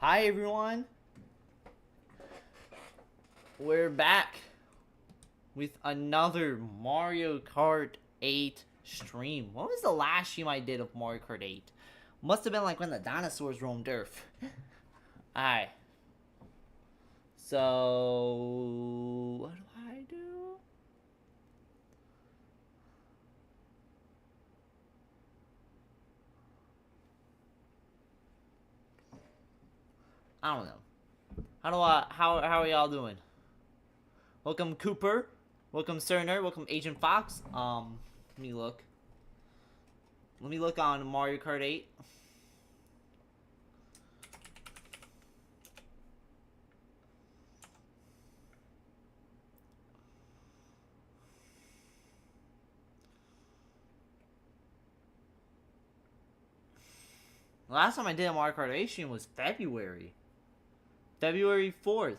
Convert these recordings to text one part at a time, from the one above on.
Hi everyone, we're back with another Mario Kart 8 stream. When was the last stream I did of Mario Kart 8? Must have been like when the dinosaurs roamed Earth. Alright. So, what do I do? I don't know. How are y'all doing? Welcome Cooper. Welcome Cerner. Welcome Agent Fox. Let me look. Let me look on Mario Kart 8. The last time I did a Mario Kart 8 stream was February. February 4th.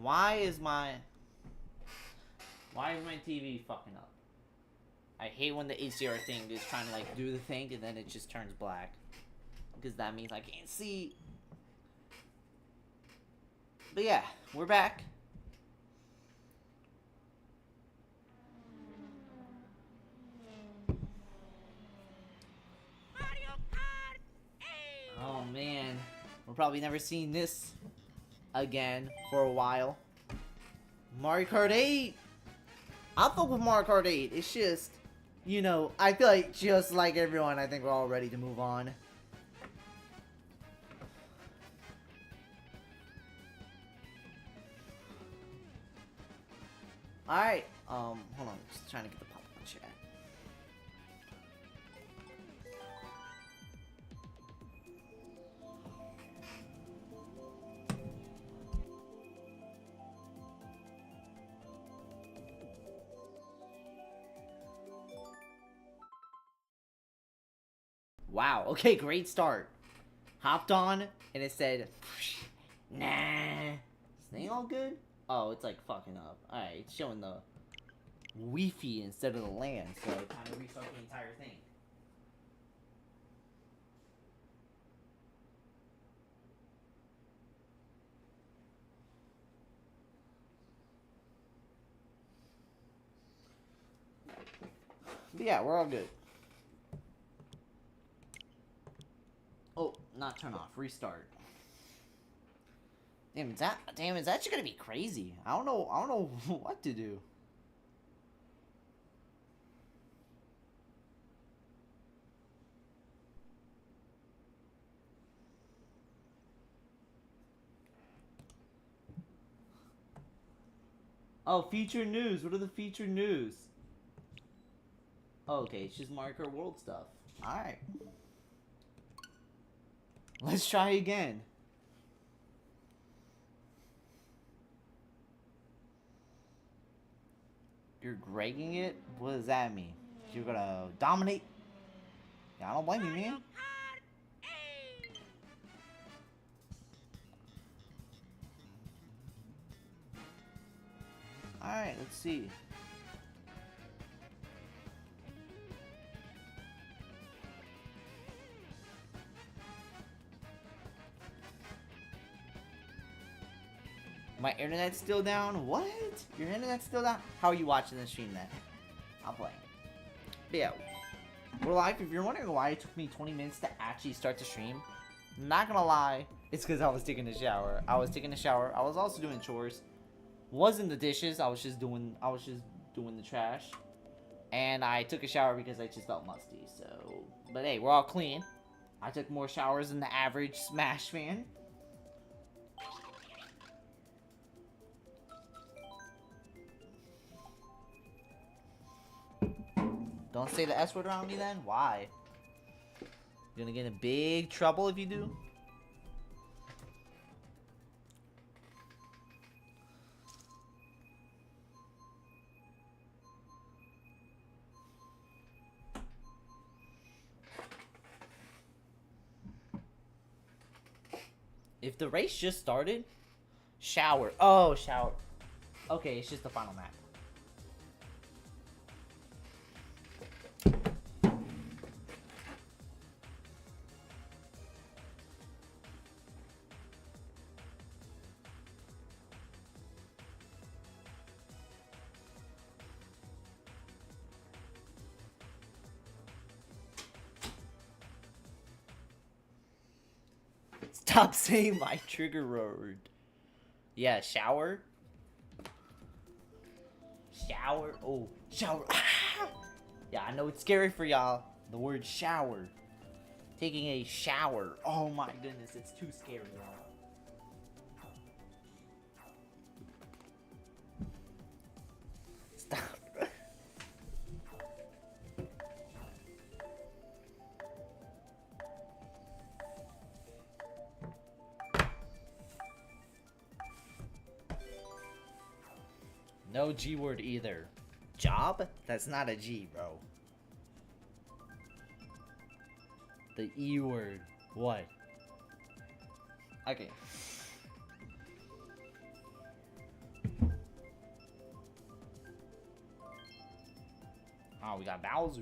Why is my TV fucking up? I hate when the HDR thing is trying to like do the thing and then it just turns black. Because that means I can't see. But yeah, we're back. Mario Kart 8! Oh man, we're probably never seeing this again for a while. Mario Kart 8! I'll fuck with Mario Kart 8. It's just, you know, I feel like just like everyone, I think we're all ready to move on. Alright, hold on, just trying to get the pop-up chat. Wow, okay, great start. Hopped on, and it said, nah. Is this thing all good? Oh, it's like fucking up. Alright, it's showing the Wi-Fi instead of the LAN, so I kind of restart the entire thing. But yeah, we're all good. Oh, not turn off. Restart. Damn, it's actually gonna be crazy. I don't know what to do. Oh, featured news. What are the featured news? Oh, okay, it's just Mario Kart World stuff. Alright. Let's try again. You're gregging it? What does that mean? You're gonna dominate? Yeah, I don't blame you, man. Alright, let's see. My internet's still down? What? Your internet's still down? How are you watching this stream then? I'm playing. But yeah, we're live. If you're wondering why it took me 20 minutes to actually start the stream, not gonna lie, it's because I was taking a shower. I was also doing chores. Wasn't the dishes. I was just doing the trash. And I took a shower because I just felt musty. So, but hey, we're all clean. I took more showers than the average Smash fan. Don't say the S word around me then? Why? You're gonna get in big trouble if you do? If the race just started, shower. Oh, shower. Okay, it's just the final map. Stop saying my trigger word. Yeah, shower. Shower. Oh, shower. Yeah, I know it's scary for y'all. The word shower. taking a shower. Oh my goodness, it's too scary now. Stop. No G word either. Job? That's not a G, bro. The E word. What? Okay. Oh, we got Bowser.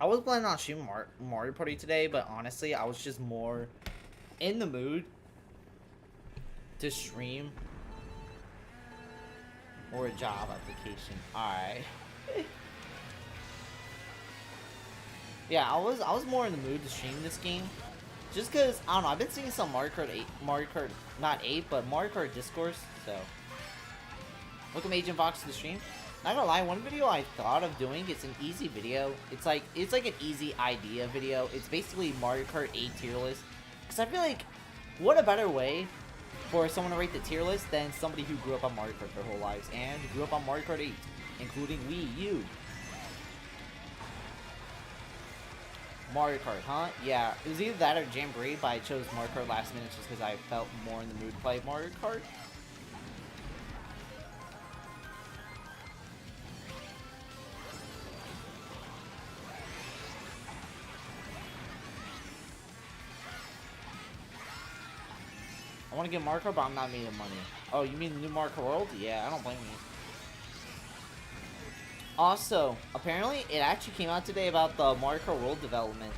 I was planning on streaming Mario Party today, but honestly, I was just more in the mood to stream or a job application. Alright. Yeah, I was more in the mood to stream this game. Just cause I don't know, I've been seeing some Mario Kart not 8, but Mario Kart discourse, so welcome Agent Vox to the stream. Not gonna lie, one video I thought of doing, it's an easy video. It's like an easy idea video. It's basically Mario Kart 8 tier list. Cause I feel like, what a better way for someone to rate the tier list than somebody who grew up on Mario Kart their whole lives and grew up on Mario Kart 8, including Wii U. Mario Kart, huh? Yeah, it was either that or Jamboree, but I chose Mario Kart last minute just because I felt more in the mood to play Mario Kart. I want to get Mario Kart, but I'm not making money. Oh, you mean the new Mario Kart World? Yeah, I don't blame you. Also, apparently, it actually came out today about the Mario Kart World development.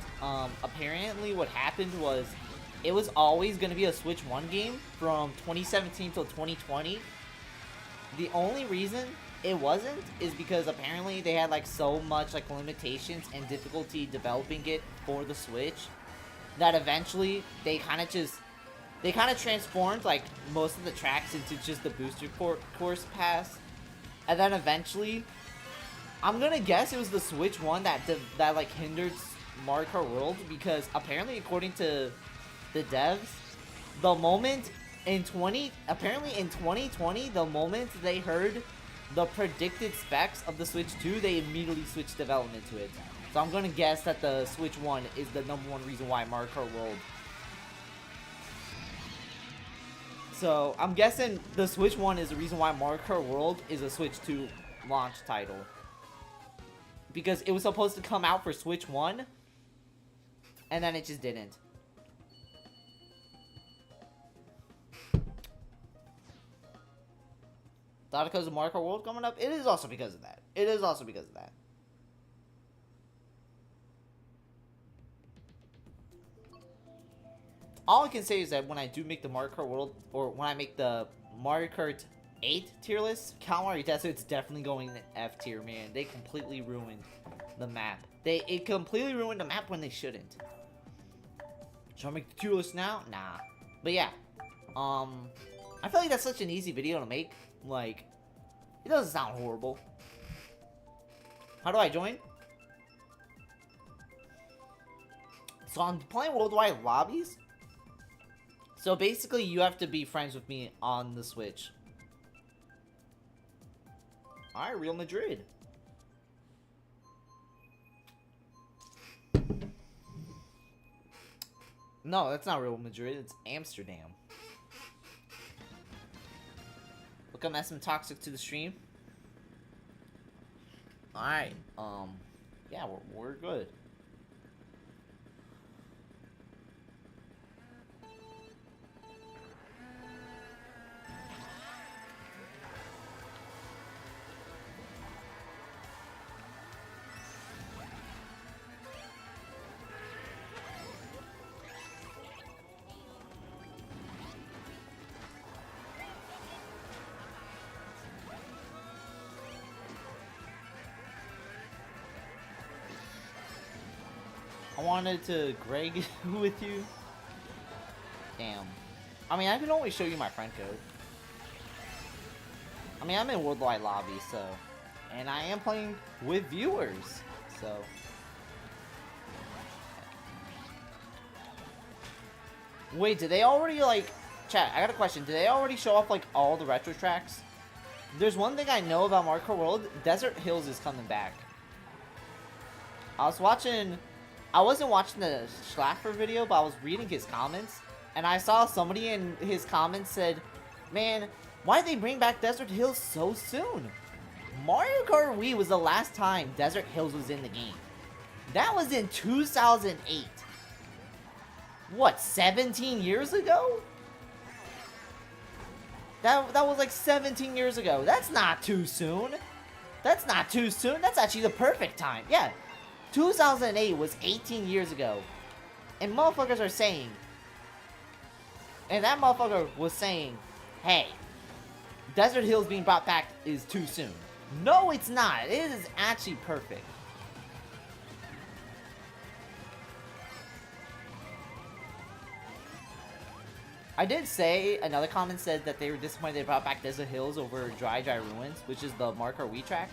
Apparently what happened was, it was always going to be a Switch 1 game from 2017 till 2020. The only reason it wasn't is because apparently they had like so much like limitations and difficulty developing it for the Switch that eventually they kind of transformed like most of the tracks into just the booster course pass, and then eventually, I'm gonna guess it was the Switch one that like hindered Mario Kart World, because apparently according to the devs, the moment in 2020, the moment they heard the predicted specs of the Switch 2, they immediately switched development to it. So I'm gonna guess that the Switch 1 is the #1 reason why Mario Kart World. So I'm guessing the Switch 1 is the reason why Mario Kart World is a Switch 2 launch title. Because it was supposed to come out for Switch 1, and then it just didn't. Thought because of Mario Kart World coming up? It is also because of that. It is also because of that. All I can say is that when I do make the Mario Kart World, or when I make the Mario Kart 8 tier list, Calamari Desert's definitely going to F tier, man. They completely ruined the map. It completely ruined the map when they shouldn't. Should I make the tier list now? Nah. But yeah. I feel like that's such an easy video to make. Like, it doesn't sound horrible. How do I join? So I'm playing worldwide lobbies. So basically, you have to be friends with me on the Switch. Alright, Real Madrid. No, that's not Real Madrid. It's Amsterdam. Look up SM Toxic to the stream. Alright, yeah, we're good. I wanted to Greg with you. Damn. I mean, I can always show you my friend code. I mean, I'm in worldwide lobby, so, and I am playing with viewers, so. Wait, did they already like? Chat, I got a question. Did they already show off like all the retro tracks? There's one thing I know about Mario Kart World. Desert Hills is coming back. I wasn't watching the Schlaffer video, but I was reading his comments, and I saw somebody in his comments said, "Man, why did they bring back Desert Hills so soon? Mario Kart Wii was the last time Desert Hills was in the game. That was in 2008. What, 17 years ago? That was like 17 years ago. That's not too soon. That's not too soon. That's actually the perfect time. Yeah, 2008 was 18 years ago. And motherfuckers are saying, and that motherfucker was saying, hey, Desert Hills being brought back is too soon. No, it's not. It is actually perfect. I did say, another comment said that they were disappointed they brought back Desert Hills over Dry Ruins, which is the Mario Kart Wii track.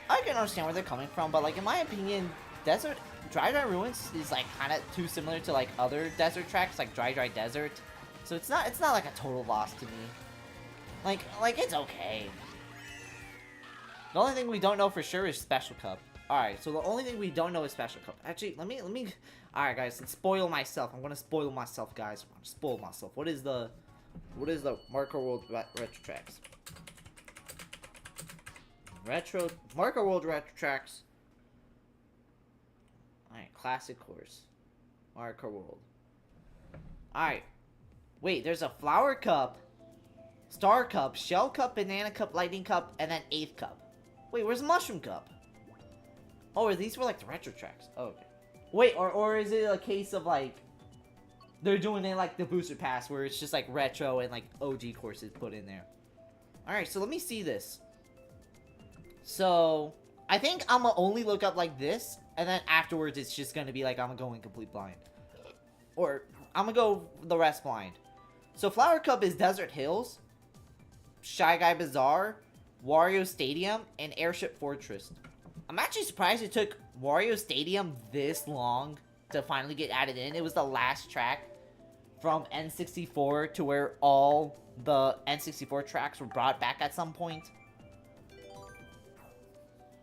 I can understand where they're coming from, but like in my opinion, Dry Ruins is like kind of too similar to like other desert tracks, like Dry Desert. So it's not like a total loss to me. Like it's okay. The only thing we don't know for sure is Special Cup. Alright, so the only thing we don't know is Special Cup. Actually, let me alright guys, let's spoil myself. I'm gonna spoil myself, guys. I'm gonna spoil myself. What is the Mario Kart World retro tracks? Mario Kart World retro tracks. Alright, classic course. Mario Kart World. Alright. Wait, there's a Flower Cup, Star Cup, Shell Cup, Banana Cup, Lightning Cup, and then 8th Cup. Wait, where's Mushroom Cup? Oh, these were like the retro tracks. Oh, okay. Wait, or is it a case of like they're doing it like the booster pass where it's just like retro and like OG courses put in there? Alright, so let me see this. So I think I'm gonna only look up like this, and then afterwards it's just gonna be like I'm going complete blind. Or I'm gonna go the rest blind. So Flower Cup is Desert Hills, Shy Guy Bazaar, Wario Stadium, and Airship Fortress. I'm actually surprised it took Wario Stadium this long to finally get added in. It was the last track from N64 to where all the N64 tracks were brought back at some point.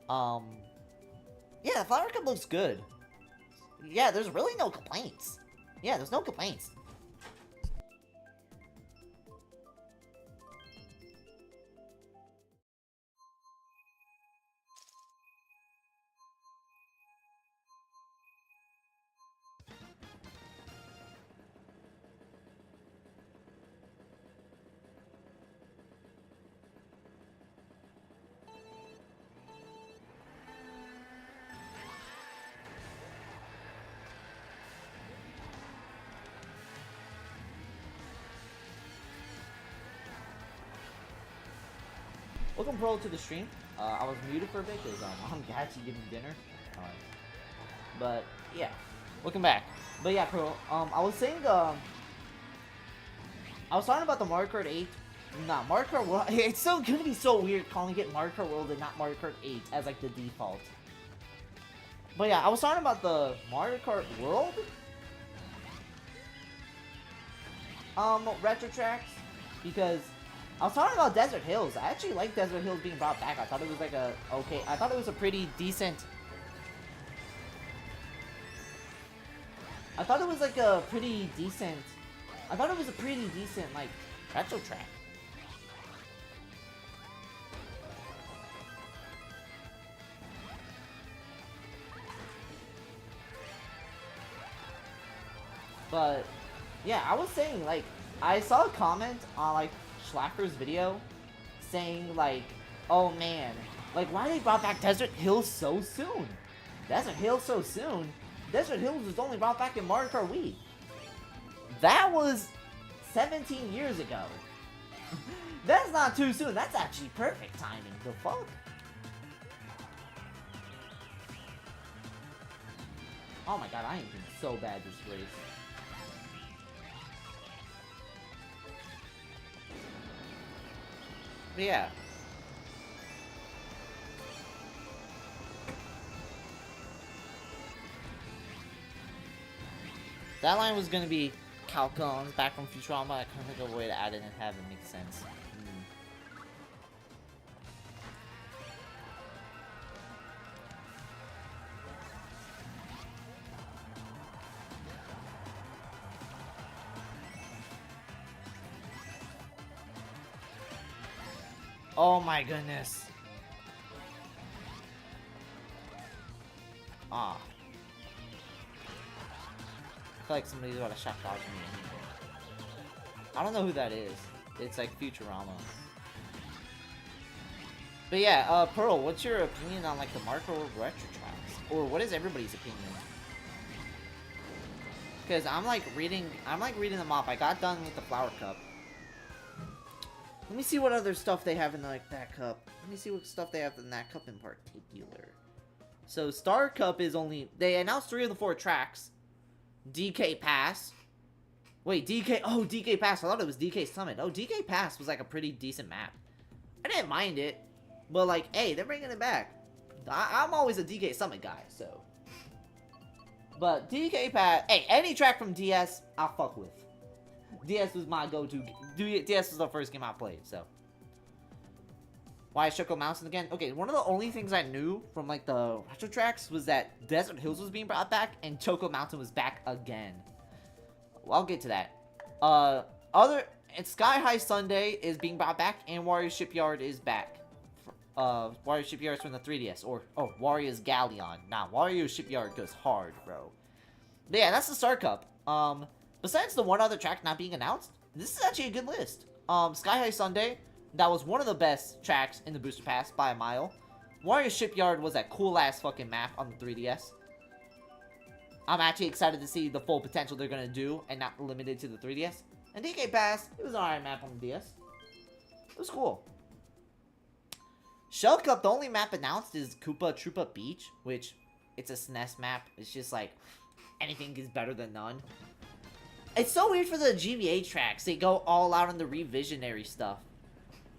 Yeah, Flower Cup looks good. Yeah, there's really no complaints. Yeah, there's no complaints. Welcome, Pro, to the stream. I was muted for a bit because I'm actually getting dinner. But yeah, welcome back. But yeah, Pro. I was saying I was talking about the Mario Kart 8. Not Mario Kart World. It's so gonna be so weird calling it Mario Kart World and not Mario Kart 8 as like the default. But yeah, I was talking about the Mario Kart World retro tracks because I was talking about Desert Hills. I actually like Desert Hills being brought back. I thought it was like a I thought it was a pretty decent. I thought it was like a pretty decent. I thought it was a pretty decent like retro track. But yeah, I was saying like I saw a comment on like Schlaffer's video saying like, oh man, like why they brought back Desert Hills so soon? Desert Hills so soon? Desert Hills was only brought back in Mario Kart Wii. That was 17 years ago. That's not too soon. That's actually perfect timing. The fuck? Oh my god, I am doing so bad this race. But yeah. That line was gonna be Calcons back from Futurama. I couldn't think of a way to add it and have it make sense. Oh my goodness. Ah. I feel like somebody's about to shock dodge me. I don't know who that is. It's like Futurama. But yeah, Pearl, what's your opinion on like the Mario Kart retro tracks? Or what is everybody's opinion? Because I'm like reading them off. I got done with the Flower Cup. Let me see what other stuff they have in like that cup. Let me see what stuff they have in that cup in particular. So Star Cup is only, they announced 3 of the 4 tracks. DK Pass. Wait, DK Pass. I thought it was DK Summit. Oh, DK Pass was like a pretty decent map. I didn't mind it, but like, hey, they're bringing it back. I'm always a DK Summit guy, so. But DK Pass, hey, any track from DS, I'll fuck with. DS was my go-to. DS was the first game I played, so. Why Choco Mountain again? Okay, one of the only things I knew from like the retro tracks was that Desert Hills was being brought back and Choco Mountain was back again. Well, I'll get to that. And Sky High Sunday is being brought back and Warrior Shipyard is back. Warrior Shipyard is from the 3DS, or Warrior's Galleon. Nah, Warrior Shipyard goes hard, bro. But yeah, that's the Star Cup. Besides the one other track not being announced, this is actually a good list. Sky High Sunday, that was one of the best tracks in the Booster Pass by a mile. Warrior Shipyard was that cool-ass fucking map on the 3DS. I'm actually excited to see the full potential they're gonna do, and not limited to the 3DS. And DK Pass, it was an alright map on the DS. It was cool. Shell Cup, the only map announced is Koopa Troopa Beach, which, it's a SNES map. It's just like, anything is better than none. It's so weird for the GBA tracks. They go all out on the revisionary stuff.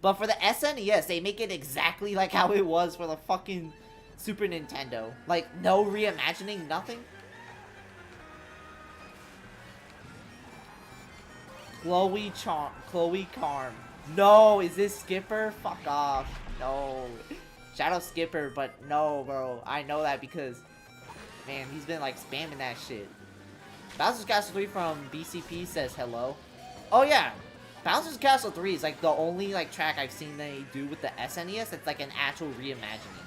But for the SNES, they make it exactly like how it was for the fucking Super Nintendo. Like, no reimagining, nothing. Chloe Carm. No, is this Skipper? Fuck off. No. Shadow Skipper, but no, bro. I know that because, man, he's been like spamming that shit. Bowser's Castle 3 from BCP says hello. Oh yeah, Bowser's Castle 3 is like the only like track I've seen they do with the SNES that's like an actual reimagining.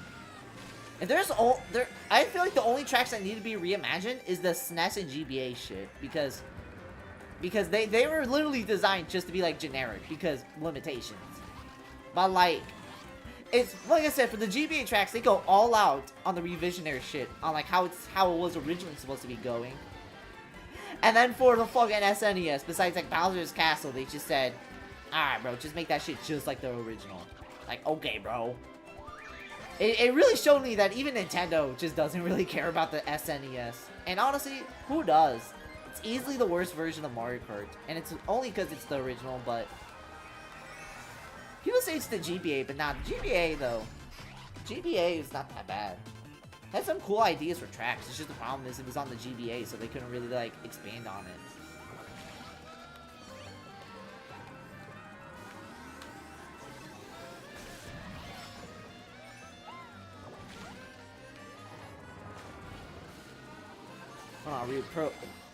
And I feel like the only tracks that need to be reimagined is the SNES and GBA shit because they were literally designed just to be like generic because limitations. But like, it's like I said, for the GBA tracks, they go all out on the revisionary shit on like how it was originally supposed to be going. And then for the fucking SNES, besides like Bowser's Castle, they just said, alright bro, just make that shit just like the original. Like, okay bro. It really showed me that even Nintendo just doesn't really care about the SNES. And honestly, who does? It's easily the worst version of Mario Kart. And it's only because it's the original, but... People say it's the GBA, but not the GBA though. GBA is not that bad. It had some cool ideas for tracks. It's just the problem is it was on the GBA, so they couldn't really like expand on it.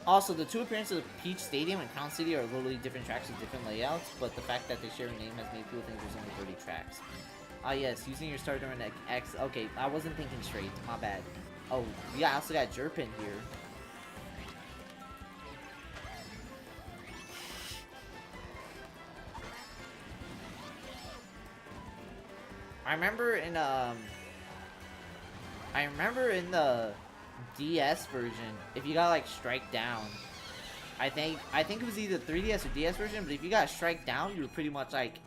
Also, the 2 appearances of Peach Stadium and Crown City are literally different tracks with different layouts, but the fact that they share a name has made people think there's only 30 tracks. Ah yes, using your starter and X. Okay, I wasn't thinking straight. My bad. Oh, yeah, I also got Jerpin here. I remember in the DS version, if you got like strike down, I think it was either 3DS or DS version, but if you got strike down, you were pretty much like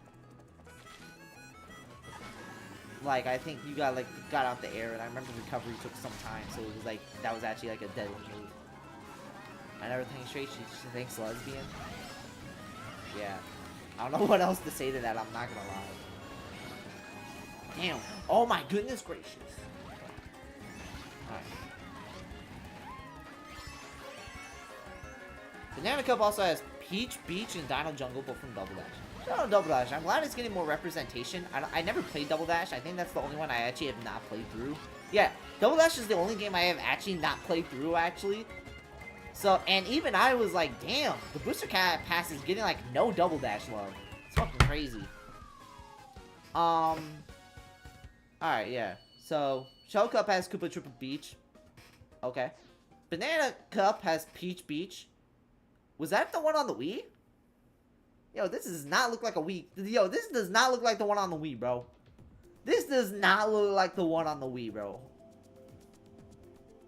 I think you got out the air, and I remember recovery took some time, so it was like that was actually like a deadly move. I never think straight. She thinks lesbian. Yeah, I don't know what else to say to that. I'm not gonna lie. Damn. Oh my goodness gracious. Alright. Banana Cup also has Peach, Beach, and Dino Jungle, both from Double Dash. Shout out Double Dash. I'm glad it's getting more representation. I never played Double Dash. I think that's the only one I actually have not played through. Yeah, Double Dash is the only game I have actually not played through, actually. So, and even I was like, damn, the Booster Pass is getting, like, no Double Dash love. It's fucking crazy. Alright, yeah. So, Shell Cup has Koopa Troopa Beach. Okay. Banana Cup has Peach Beach. Was that the one on the Wii? Yo, this does not look like a Wii. Yo, this does not look like the one on the Wii, bro. This does not look like the one on the Wii, bro.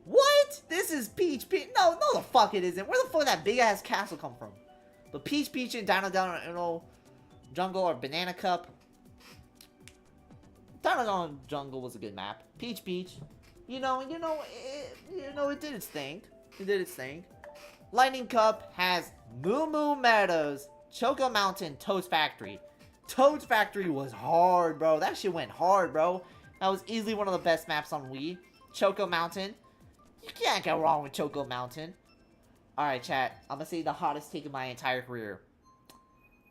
What? This is Peach. No, the fuck it isn't. Where the fuck did that big-ass castle come from? But Peach, and Dino Jungle or Banana Cup. Dino Jungle was a good map. Peach. You know, it did its thing. It did its thing. Lightning Cup has Moo Moo Meadows, Choco Mountain, Toad's Factory. Toad's Factory was hard, bro. That shit went hard, bro. That was easily one of the best maps on Wii. Choco Mountain. You can't go wrong with Choco Mountain. Alright, chat. I'm gonna say the hottest take of my entire career.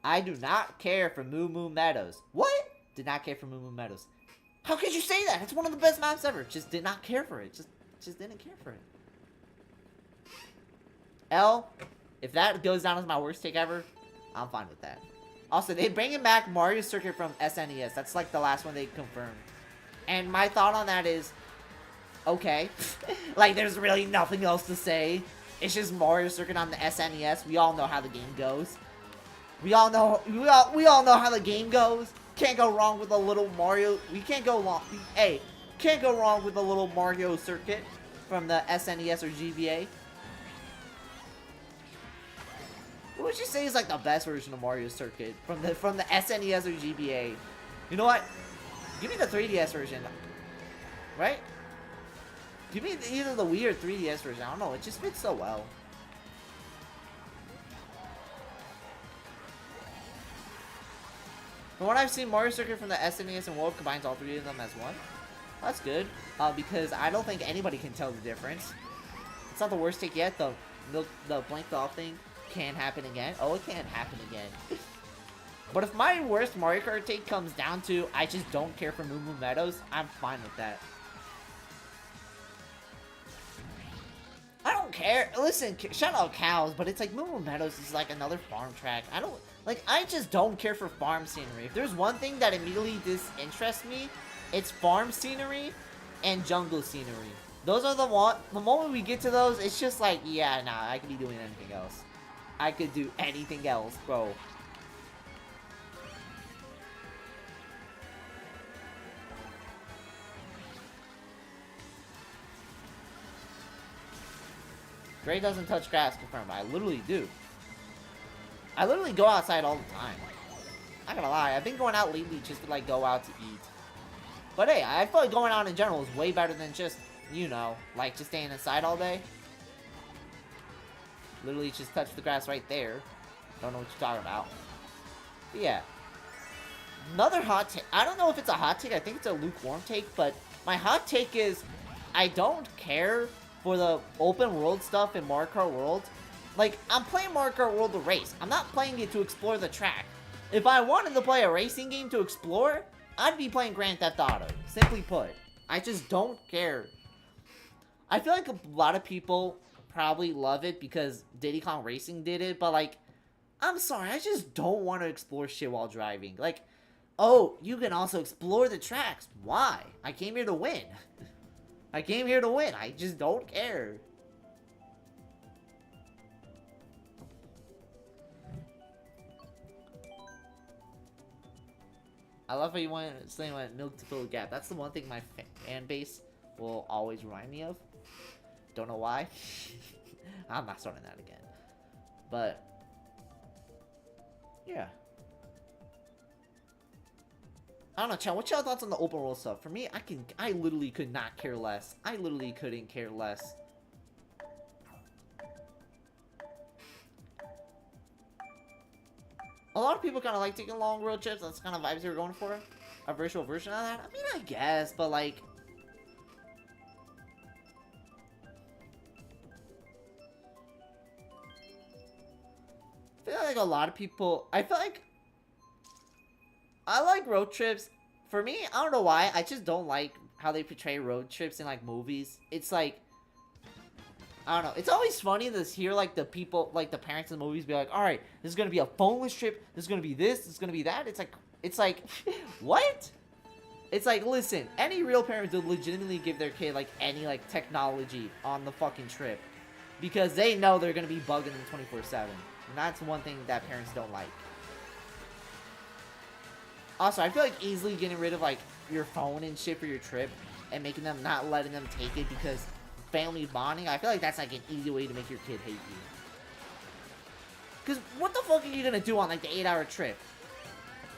I do not care for Moo Moo Meadows. What? Did not care for Moo Moo Meadows. How could you say that? It's one of the best maps ever. Just did not care for it. Just didn't care for it. L, if that goes down as my worst take ever, I'm fine with that. Also, they bringing back Mario Circuit from SNES. That's like the last one they confirmed. And my thought on that is, okay. Like, there's really nothing else to say. It's just Mario Circuit on the SNES. We all know how the game goes. We all know how the game goes. Can't go wrong with a little Mario. We can't go wrong. Hey, can't go wrong with a little Mario Circuit from the SNES or GBA. What would you say is like the best version of Mario Circuit from the SNES or GBA? You know what? Give me the 3DS version, right? Give me either the Wii or 3DS version. I don't know. It just fits so well. From what I've seen, Mario Circuit from the SNES and World combines all three of them as one. That's good, because I don't think anybody can tell the difference. It's not the worst take yet. The blanked off thing can happen again. Oh, it can happen again. But if my worst Mario Kart take comes down to I just don't care for Moo Moo Meadows, I'm fine with that. I don't care. Listen, shout out cows, but it's like Moo Moo Meadows is like another farm track. I just don't care for farm scenery. If there's one thing that immediately disinterests me, it's farm scenery and jungle scenery. Those are the moment we get to those, it's just like, yeah, nah, I could be doing anything else. I could do anything else, bro. Gray doesn't touch grass, confirmed. I literally do. I literally go outside all the time. Not gonna lie, I've been going out lately just to like go out to eat. But hey, I feel like going out in general is way better than just, you know, like just staying inside all day. Literally just touch the grass right there. Don't know what you're talking about. But yeah. Another hot take. I don't know if it's a hot take. I think it's a lukewarm take. But my hot take is I don't care for the open world stuff in Mario Kart World. Like, I'm playing Mario Kart World to race. I'm not playing it to explore the track. If I wanted to play a racing game to explore, I'd be playing Grand Theft Auto. Simply put. I just don't care. I feel like a lot of people probably love it because Diddy Kong Racing did it, but like, I'm sorry, I just don't want to explore shit while driving. Like, oh, you can also explore the tracks. Why? I came here to win. I came here to win. I just don't care. I love how you want milk to fill the gap. That's the one thing my fan base will always remind me of. Don't know why. I'm not starting that again. But yeah. I don't know, Chan, what's your thoughts on the open world stuff? For me, I literally could not care less. I literally couldn't care less. A lot of people kind of like taking long road trips. That's kind of vibes they were going for. a virtual version of that? I mean, I guess, but like, I feel like a lot of people. I feel like I like road trips. For me, I don't know why. I just don't like how they portray road trips in like movies. It's like, I don't know. It's always funny to hear like the people, like the parents in the movies, be like, "All right, this is gonna be a phoneless trip. This is gonna be this. This is gonna be that." It's like, what? It's like, listen, any real parent would legitimately give their kid like any like technology on the fucking trip, because they know they're gonna be bugging them 24/7, and that's one thing that parents don't like. Also, I feel like easily getting rid of like your phone and shit for your trip and making them not letting them take it because family bonding, I feel like that's like an easy way to make your kid hate you. Because what the fuck are you gonna do on like the 8-hour trip?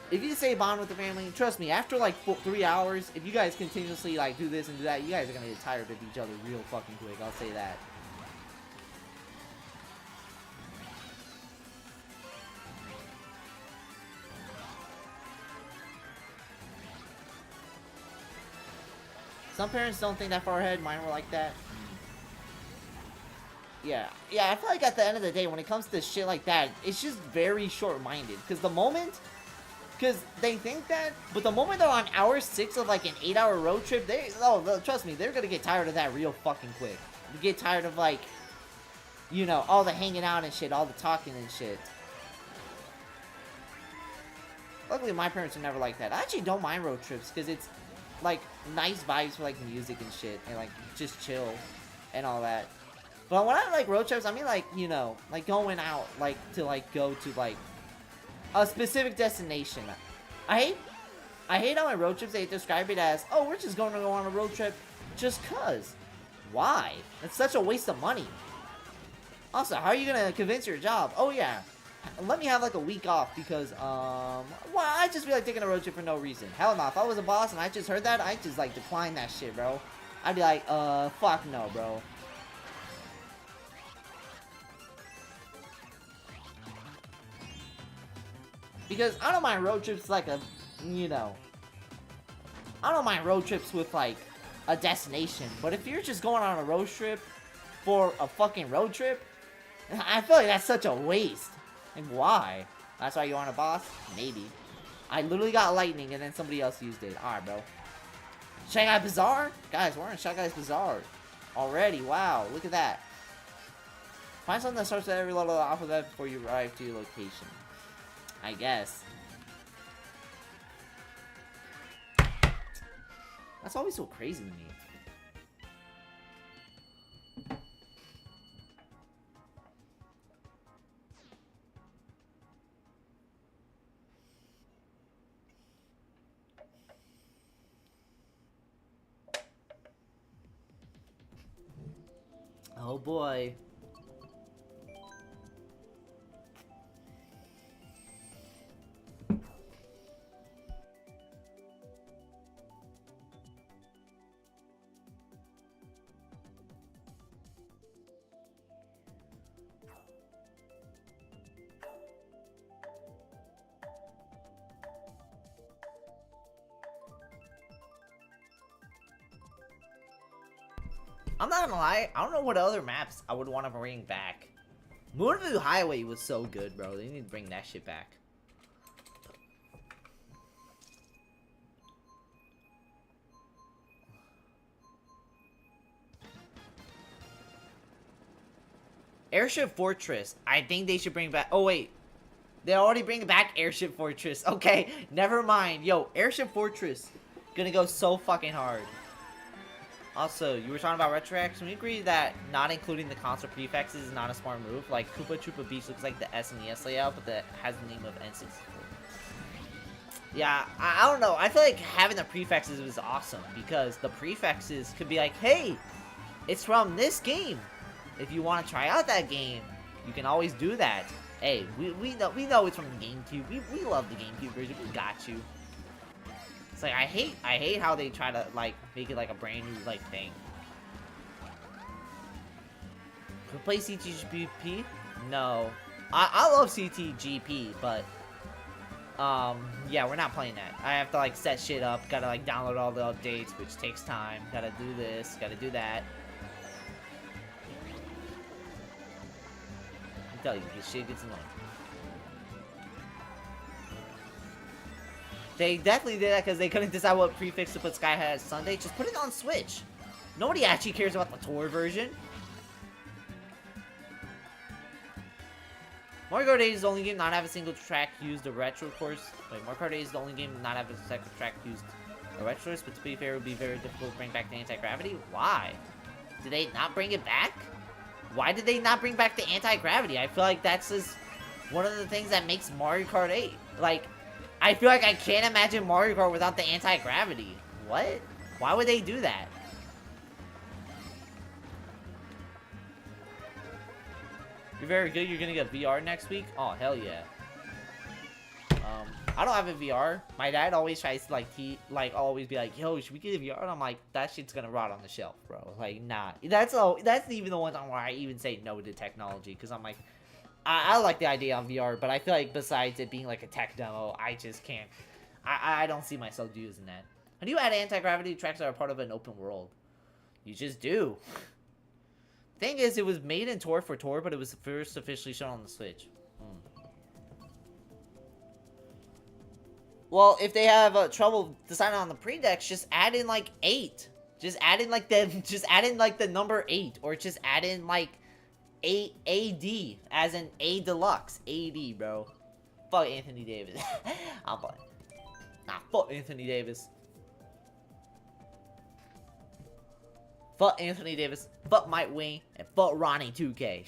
If you say bond with the family, trust me, after like 3 hours, if you guys continuously like do this and do that, you guys are gonna get tired of each other real fucking quick, I'll say that. Some parents don't think that far ahead, mine were like that. Yeah, I feel like at the end of the day, when it comes to shit like that, it's just very short-minded. Because they think that, but the moment they're on hour 6 of like an 8-hour road trip, trust me, they're gonna get tired of that real fucking quick. They get tired of like, you know, all the hanging out and shit, all the talking and shit. Luckily, my parents are never like that. I actually don't mind road trips because it's like nice vibes for like music and shit and like just chill and all that. But when I like road trips, I mean like, you know, like going out like to like go to like a specific destination. I hate how in road trips they describe it as, oh, we're just going to go on a road trip just cuz. Why? It's such a waste of money. Also, how are you gonna convince your job? Oh yeah, let me have like a week off because well, I just feel like taking a road trip for no reason. Hell no, if I was a boss and I just heard that, I'd just like decline that shit, bro. I'd be like, fuck no, bro. Because I don't mind road trips like a, you know, I don't mind road trips with like a destination. But if you're just going on a road trip for a fucking road trip, I feel like that's such a waste. And why? That's why you want a boss? Maybe. I literally got lightning and then somebody else used it. Alright, bro. Shy Guy Bazaar? Guys, we're in Shy Guy's Bazaar already. Wow, look at that. Find something that starts at every level of the alphabet before you arrive to your location. I guess. That's always so crazy to me. Oh boy. I'm not gonna lie, I don't know what other maps I would want to bring back. Moonview Highway was so good, bro. They need to bring that shit back. Airship Fortress. I think they should bring back... Oh, wait. They already bring back Airship Fortress. Okay, never mind. Yo, Airship Fortress. Gonna go so fucking hard. Also, you were talking about Retrox. Can we agree that not including the console prefixes is not a smart move? Like, Koopa Troopa Beach looks like the SNES layout, but that has the name of N64. Yeah, I don't know. I feel like having the prefixes was awesome, because the prefixes could be like, hey, it's from this game. If you want to try out that game, you can always do that. Hey, we know it's from the GameCube. We love the GameCube version. We got you. It's like, I hate how they try to like make it like a brand new like thing. Could play CTGP? No. I love CTGP, but Yeah, we're not playing that. I have to like set shit up. Gotta like download all the updates, which takes time. Gotta do this. Gotta do that. I tell you, this shit gets annoying. They definitely did that because they couldn't decide what prefix to put Sky High Sunday. Just put it on Switch. Nobody actually cares about the tour version. Mario Kart 8 is the only game not have a single track used a retro course. Wait, Mario Kart 8 is the only game not have a second track used a retro course, but to be fair, it would be very difficult to bring back the anti-gravity. Why? Did they not bring it back? Why did they not bring back the anti-gravity? I feel like that's just one of the things that makes Mario Kart 8. Like, I feel like I can't imagine Mario Kart without the anti-gravity. What? Why would they do that? You're very good. You're gonna get VR next week? Oh, hell yeah. I don't have a VR. My dad always tries to always be like, yo, should we get a VR? And I'm like, that shit's gonna rot on the shelf, bro. Like, nah. That's even the one time where I even say no to technology. Because I'm like, I like the idea on VR, but I feel like besides it being like a tech demo, I just can't. I don't see myself using that. How do you add anti-gravity tracks that are part of an open world? You just do. Thing is, it was made in Tour for Tour, but it was first officially shown on the Switch. Well, if they have trouble deciding on the pre-dex, just add in like 8. Just add in like the number 8, or just add in like AD, as in A Deluxe, AD, bro. Fuck Anthony Davis. I'm playing. Nah, fuck Anthony Davis. Fuck Anthony Davis, fuck Mike Wing, and fuck Ronnie 2K.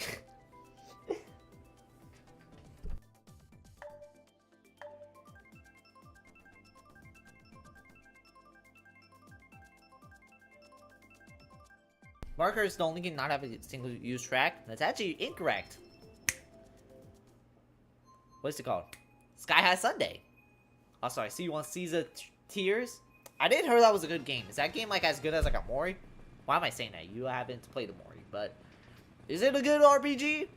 Mario Kart is the only game not have a single use track. That's actually incorrect. What's it called? Sky High Sunday. Oh, sorry. So you want Caesar Tears? I did hear that was a good game. Is that game like as good as like a Mori? Why am I saying that? You haven't played a Mori, but is it a good RPG?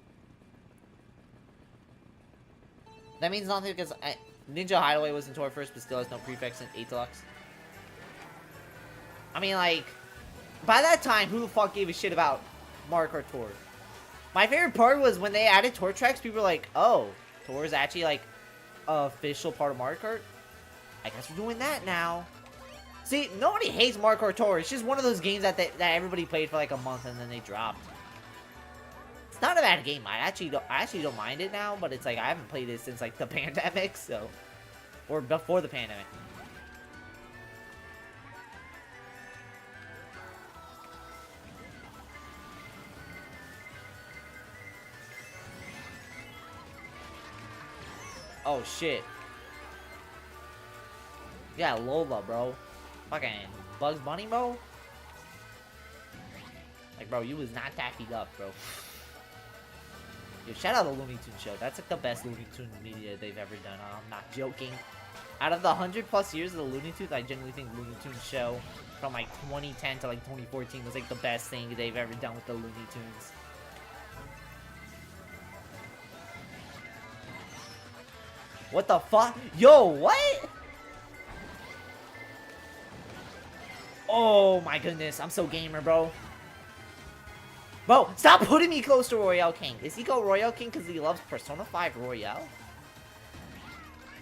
That means nothing because Ninja Hideaway was in Tour first, but still has no prefix in 8 Deluxe. I mean, like, by that time, who the fuck gave a shit about Mario Kart Tour? My favorite part was when they added Tour tracks, people were like, oh, Tour is actually, like, an official part of Mario Kart? I guess we're doing that now. See, nobody hates Mario Kart Tour. It's just one of those games that everybody played for, like, a month and then they dropped. It's not a bad game. I actually don't mind it now, but it's like, I haven't played it since, like, the pandemic, so... Or before the pandemic. Oh, shit. Yeah, Lola, bro. Fucking Bugs Bunny, bro? Like, bro, you was not tackied up, bro. Yo, shout out the Looney Tunes show. That's like the best Looney Tunes media they've ever done. I'm not joking. Out of the 100+ years of the Looney Tunes, I genuinely think Looney Tunes show from like 2010 to like 2014 was like the best thing they've ever done with the Looney Tunes. What the fuck? Yo, what? Oh my goodness, I'm so gamer, bro. Bro, stop putting me close to Royale King. Is he called Royale King because he loves Persona 5 Royale?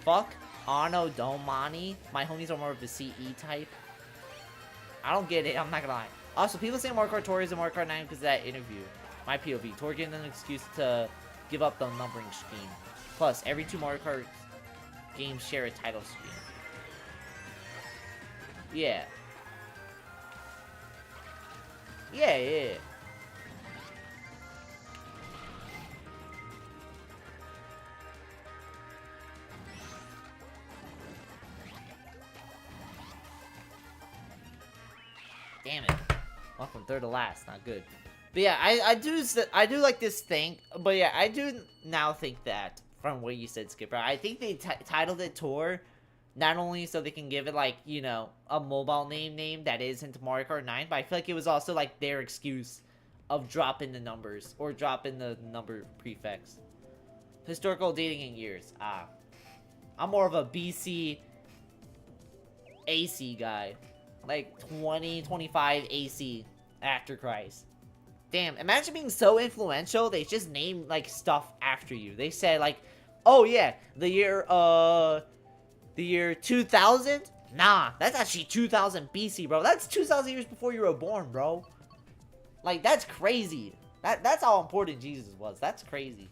Fuck Ano Domani. My homies are more of the CE type. I don't get it, I'm not gonna lie. Also, people say Mario Kart Tour is a Mario Kart 9 because of that interview. My POV. Tour gave them an excuse to give up the numbering scheme. Plus, every 2 Mario Kart games share a title screen. Yeah. Yeah. Damn it. Well, from third to last, not good. But yeah, I do like this thing. But yeah, I do now think that from what you said, Skipper, I think they titled it Tour not only so they can give it like, you know, a mobile name that is into Mario Kart 9, but I feel like it was also like their excuse of dropping the numbers or dropping the number prefix. Historical dating in years. I'm more of a BC AC guy. Like 2025 AC after Christ. Damn, imagine being so influential, they just name like stuff after you. They said like, oh yeah, the year 2000? Nah, that's actually 2000 BC, bro. That's 2000 years before you were born, bro. Like, that's crazy. That's how important Jesus was. That's crazy.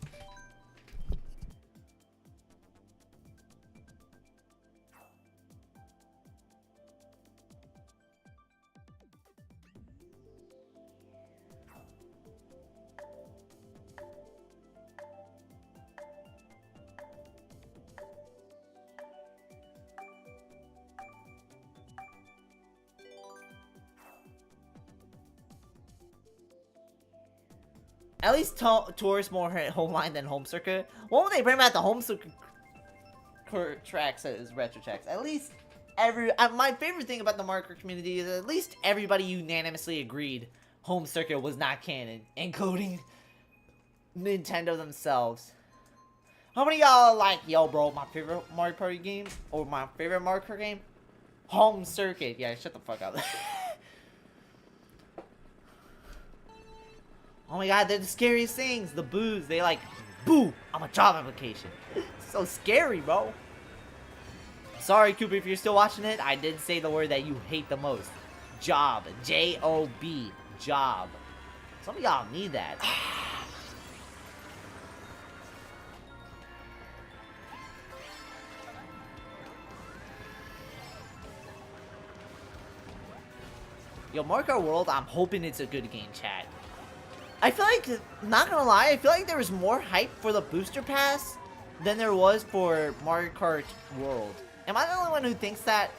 At least tours more home line than home circuit. What would they bring back the home circuit tracks as retro tracks? At least my favorite thing about the Mario Kart community is at least everybody unanimously agreed home circuit was not canon, including Nintendo themselves. How many of y'all like, yo bro, my favorite Mario Party game or my favorite Mario Kart game? Home circuit. Yeah, shut the fuck up. Oh my god, they're the scariest things. The boos, they like, boo, I'm a job application. So scary, bro. Sorry, Cooper, if you're still watching it, I did say the word that you hate the most. Job. J-O-B. Job. Some of y'all need that. Yo, Mario Kart World, I'm hoping it's a good game, chat. I feel like, not gonna lie, I feel like there was more hype for the booster pass than there was for Mario Kart World. Am I the only one who thinks that?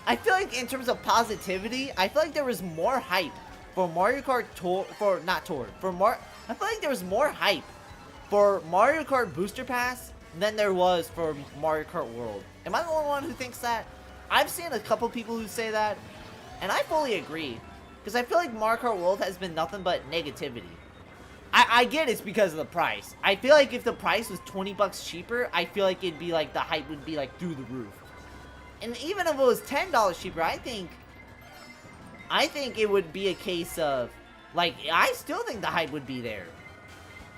I feel like in terms of positivity, I feel like there was more hype for Mario Kart Tour, I feel like there was more hype for Mario Kart Booster Pass than there was for Mario Kart World. Am I the only one who thinks that? I've seen a couple people who say that, and I fully agree. Because I feel like Mario Kart World has been nothing but negativity. I get it's because of the price. I feel like if the price was 20 bucks cheaper, I feel like it'd be like, the hype would be like through the roof. And even if it was $10 cheaper, I think it would be a case of, like, I still think the hype would be there.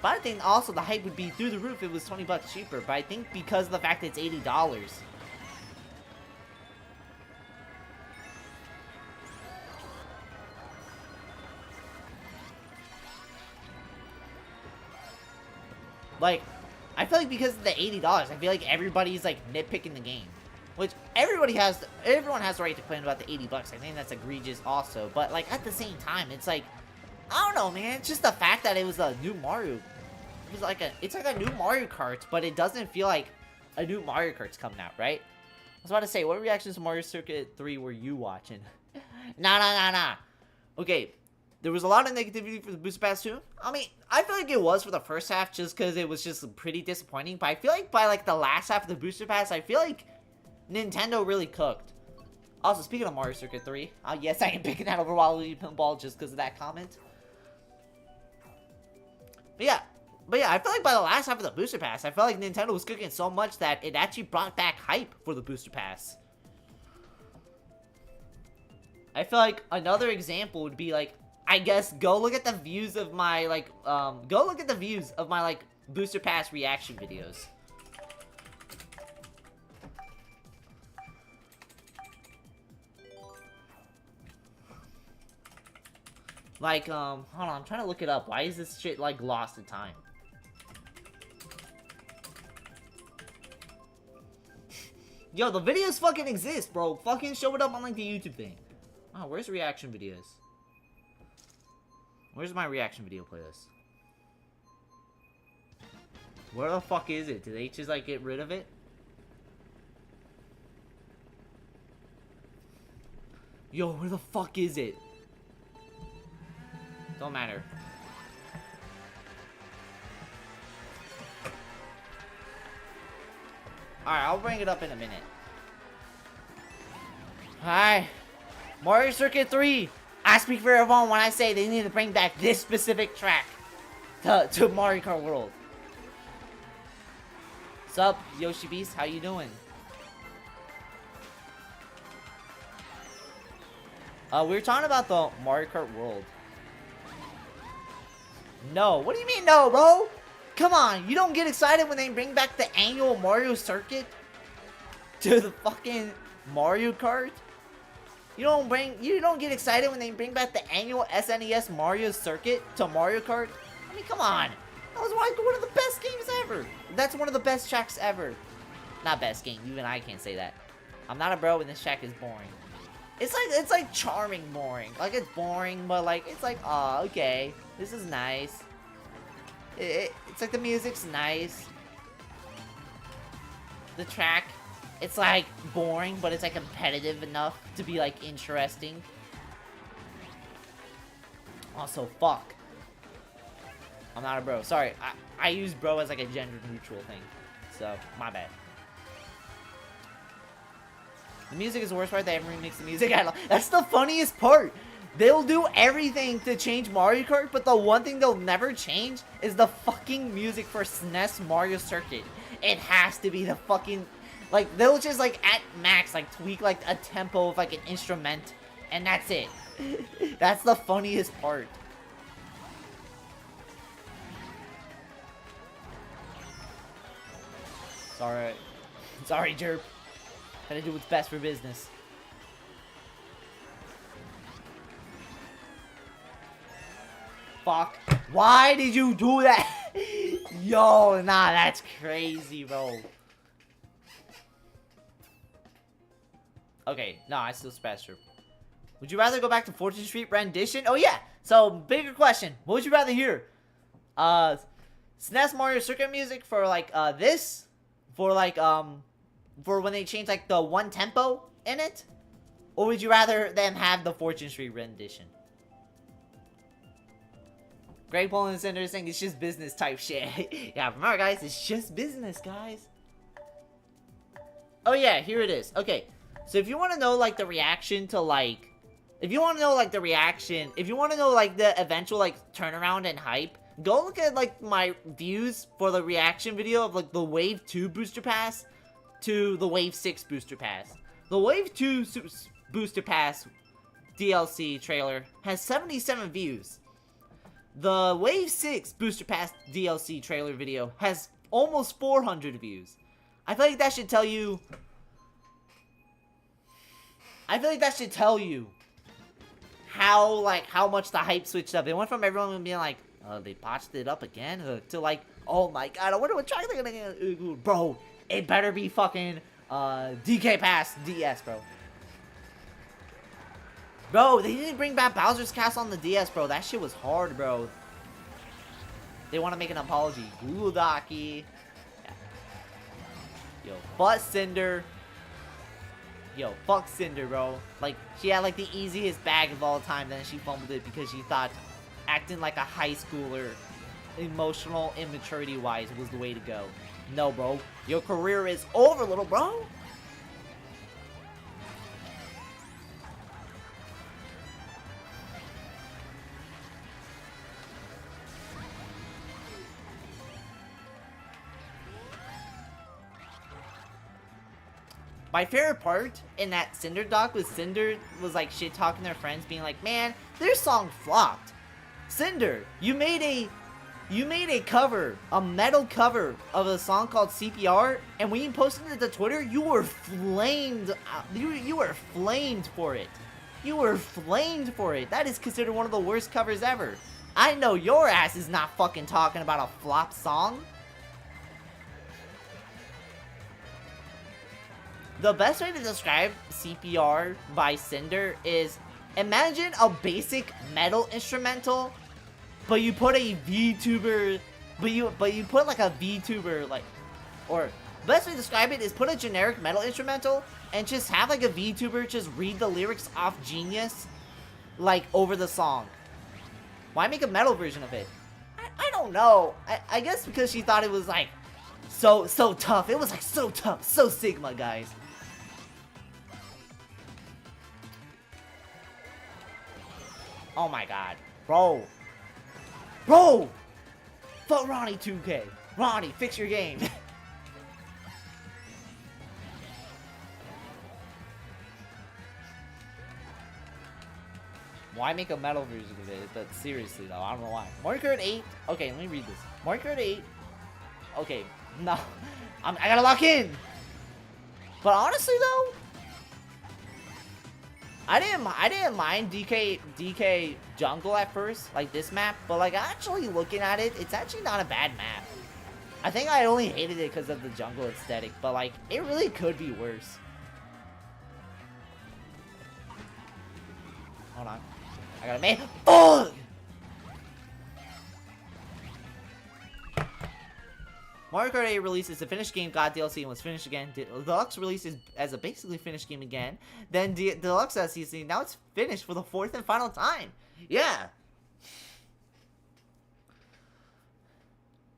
But I think also the hype would be through the roof if it was 20 bucks cheaper. But I think because of the fact that it's $80. Like, I feel like because of the $80, I feel like everybody's like nitpicking the game. Which everyone has the right to complain about the 80 bucks. I think that's egregious also. But like at the same time, it's like, I don't know, man. It's just the fact that it was a new Mario. It's like a new Mario Kart, but it doesn't feel like a new Mario Kart's coming out, right? I was about to say, what reactions to Mario Circuit 3 were you watching? Nah. Okay. There was a lot of negativity for the Booster Pass 2. I mean, I feel like it was for the first half just because it was just pretty disappointing. But I feel like by like the last half of the Booster Pass, I feel like Nintendo really cooked. Also, speaking of Mario Circuit 3, yes, I am picking that over Waluigi Pinball just because of that comment. But yeah, I feel like by the last half of the Booster Pass, I felt like Nintendo was cooking so much that it actually brought back hype for the Booster Pass. I feel like another example would be like, I guess go look at the views of my like Booster Pass reaction videos. Like hold on, I'm trying to look it up. Why is this shit like lost in time? Yo, the videos fucking exist, bro. Fucking show it up on like the YouTube thing. Oh, where's reaction videos? Where's my reaction video playlist? Where the fuck is it? Did they just like get rid of it? Yo, where the fuck is it? Don't matter. Alright, I'll bring it up in a minute. Hi. Mario Circuit 3! I speak for everyone when I say they need to bring back this specific track to Mario Kart World. Sup, Yoshi Beast? How you doing? We were talking about the Mario Kart World. No. What do you mean no, bro? Come on. You don't get excited when they bring back the annual Mario Circuit to the fucking Mario Kart? You don't get excited when they bring back the annual SNES Mario Circuit to Mario Kart? I mean, come on. That was one of the best games ever. That's one of the best tracks ever. Not best game. Even I can't say that. I'm not a bro and this track is boring. It's like charming boring. Like, it's boring, but like, it's like, oh, okay. This is nice. It's like the music's nice. The track, it's like boring, but it's like competitive enough to be like interesting. Also, fuck. I'm not a bro. Sorry, I use bro as like a gender neutral thing. So, my bad. The music is the worst part. They haven't remixed the music at all. That's the funniest part. They'll do everything to change Mario Kart, but the one thing they'll never change is the fucking music for SNES Mario Circuit. It has to be the fucking... Like, they'll just, like, at max, like, tweak, like, a tempo of, like, an instrument, and that's it. That's the funniest part. Sorry. Sorry, Jerp. Gotta do what's best for business. Fuck. Why did you do that? Yo, nah, that's crazy, bro. Okay, nah, I still spaz Jerp. Would you rather go back to Fortune Street rendition? Oh, yeah. So, bigger question. What would you rather hear? SNES Mario Circuit music for, like, this? For, like, for when they change, like, the one tempo in it? Or would you rather them have the Fortune Street rendition? Greg Poland Center is saying it's just business type shit. Yeah, remember, guys, it's just business, guys. Oh, yeah, here it is. Okay, so if you want to know, like, the reaction to, like... If you want to know, like, the reaction... If you want to know, like, the eventual, like, turnaround and hype... Go look at, like, my views for the reaction video of, like, the Wave 2 Booster Pass to the Wave 6 Booster Pass. The Wave 2 Booster Pass DLC trailer has 77 views. The Wave 6 Booster Pass DLC trailer video has almost 400 views. I feel like that should tell you... how much the hype switched up. It went from everyone being like, oh, they botched it up again, to like, oh my god, I wonder what track they're gonna get. Bro, it better be fucking, DK Pass DS, bro. Bro, they didn't bring back Bowser's Castle on the DS, bro. That shit was hard, bro. They want to make an apology. Guludaki. Yeah. Yo, fuck Cinder. Yo, fuck Cinder, bro. Like, she had, like, the easiest bag of all time, then she fumbled it because she thought acting like a high schooler, emotional immaturity-wise, was the way to go. No, bro. Your career is over, little bro. My favorite part in that Cinder doc was Cinder was like shit talking their friends, being like, "Man, their song flopped. Cinder, you made a cover, a metal cover of a song called CPR, and when you posted it to Twitter, you were flamed. You were flamed for it. You were flamed for it. That is considered one of the worst covers ever. I know your ass is not fucking talking about a flop song." The best way to describe CPR by Cinder is, imagine a basic metal instrumental, but you put a VTuber, but you put like a VTuber, like, or best way to describe it is put a generic metal instrumental and just have like a VTuber just read the lyrics off Genius, like, over the song. Why make a metal version of it? I don't know. I guess because she thought it was like so tough. It was like so tough, so Sigma, guys. Oh my god. Bro. Bro! Fuck Ronnie 2K. Ronnie, fix your game. Why make a metal version of it? But seriously though, I don't know why. Mario Kart 8. Okay, let me read this. Mario Kart 8. Okay, no, I gotta lock in. But honestly though, I didn't mind DK Jungle at first, like this map. But like actually looking at it, it's actually not a bad map. I think I only hated it because of the jungle aesthetic, but like it really could be worse. Hold on. I gotta make. Ugh! Mario Kart 8 releases a finished game, got DLC, and was finished again. Deluxe releases as a basically finished game again. Then Deluxe DLC, now it's finished for the 4th and final time. Yeah.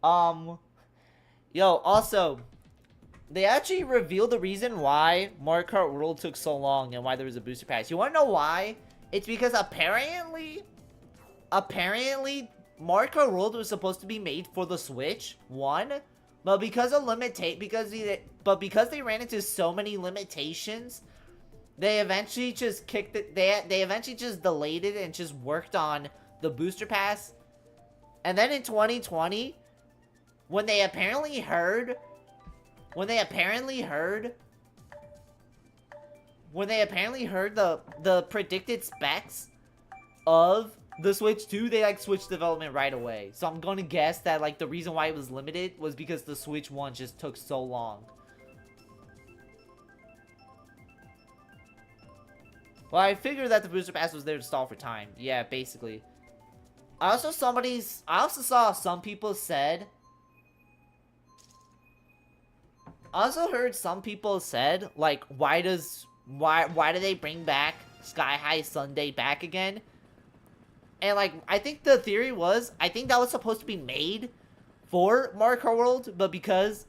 Yo, also, they actually revealed the reason why Mario Kart World took so long and why there was a booster pass. You wanna know why? It's because apparently Mario Kart World was supposed to be made for the Switch, one, but because of because they ran into so many limitations, they eventually just kicked it. They eventually just delayed it and just worked on the booster pass. And then in 2020, when they apparently heard the predicted specs of the Switch 2, they like switched development right away. So I'm gonna guess that like the reason why it was limited was because the Switch 1 just took so long. Well, I figured that the booster pass was there to stall for time. Yeah, basically. I also saw some people said. I also heard some people said like, why do they bring back Sky High Sunday back again? And like, I think the theory was, I think that was supposed to be made for Mario Kart World, but because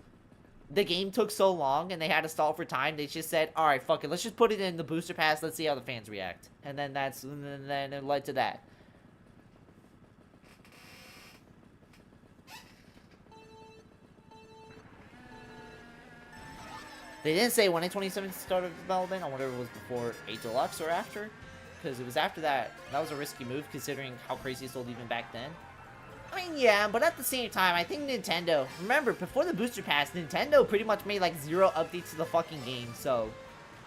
the game took so long and they had to stall for time, they just said, alright, fuck it, let's just put it in the booster pass, let's see how the fans react. And then then it led to that. They didn't say when in 2017 started development. I wonder if it was before 8 Deluxe or after. Because it was after that. That was a risky move considering how crazy it sold even back then. I mean, yeah, but at the same time, I think Nintendo... Remember, before the booster pass, Nintendo pretty much made like 0 updates to the fucking game. So,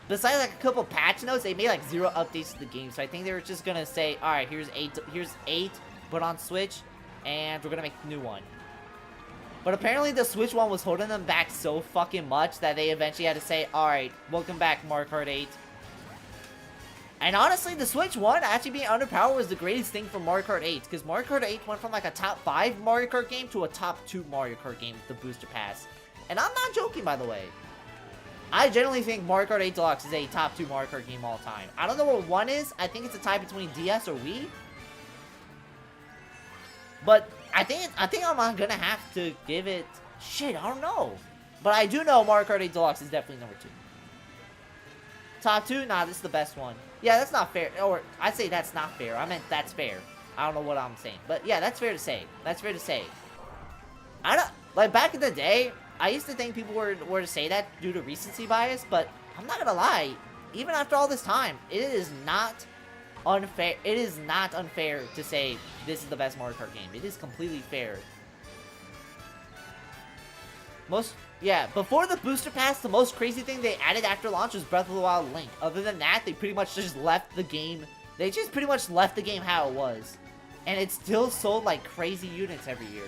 besides like a couple patch notes, they made like 0 updates to the game. So I think they were just gonna say, alright, here's 8, but on Switch, and we're gonna make a new one. But apparently the Switch one was holding them back so fucking much that they eventually had to say, alright, welcome back Mario Kart 8. And honestly, the Switch 1 actually being underpowered was the greatest thing for Mario Kart 8. Because Mario Kart 8 went from like a top 5 Mario Kart game to a top 2 Mario Kart game with the booster pass. And I'm not joking, by the way. I generally think Mario Kart 8 Deluxe is a top 2 Mario Kart game all time. I don't know what 1 is. I think it's a tie between DS or Wii. But I think I'm gonna have to give it... Shit, I don't know. But I do know Mario Kart 8 Deluxe is definitely number 2. Top 2? Nah, this is the best one. Yeah, that's not fair. Or, I'd say that's not fair. I meant that's fair. I don't know what I'm saying. But yeah, that's fair to say. That's fair to say. I don't... Like, back in the day, I used to think people were to say that due to recency bias. But, I'm not gonna lie. Even after all this time, it is not unfair. It is not unfair to say this is the best Mario Kart game. It is completely fair. Yeah, before the booster pass, the most crazy thing they added after launch was Breath of the Wild Link. Other than that, they pretty much just left the game. They just pretty much left the game how it was. And it still sold like crazy units every year.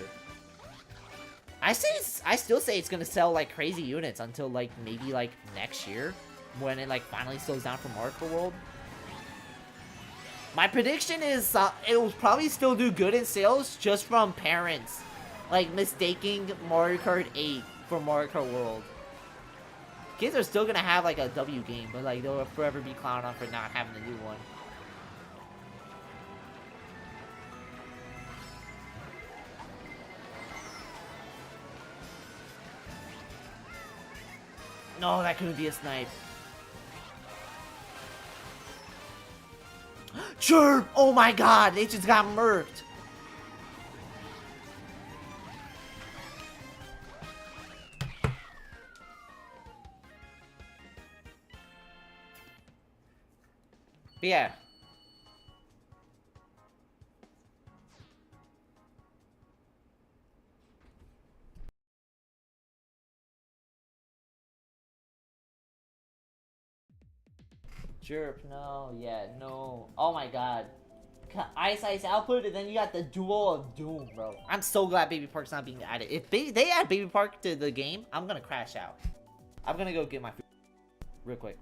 I still say it's gonna sell like crazy units until like maybe like next year. When it like finally slows down for Mario Kart World. My prediction is it will probably still do good in sales just from parents. Like mistaking Mario Kart 8 for Mario Kart World. Kids are still gonna have like a W game, but like they'll forever be clowned on for not having a new one. No, that couldn't be a snipe. Chirp! Oh my god, they just got murked. But yeah. Jerp, no, yeah, no. Oh my god. Ice output, and then you got the duel of doom, bro. I'm so glad Baby Park's not being added. If they add Baby Park to the game, I'm gonna crash out. I'm gonna go get my food real quick.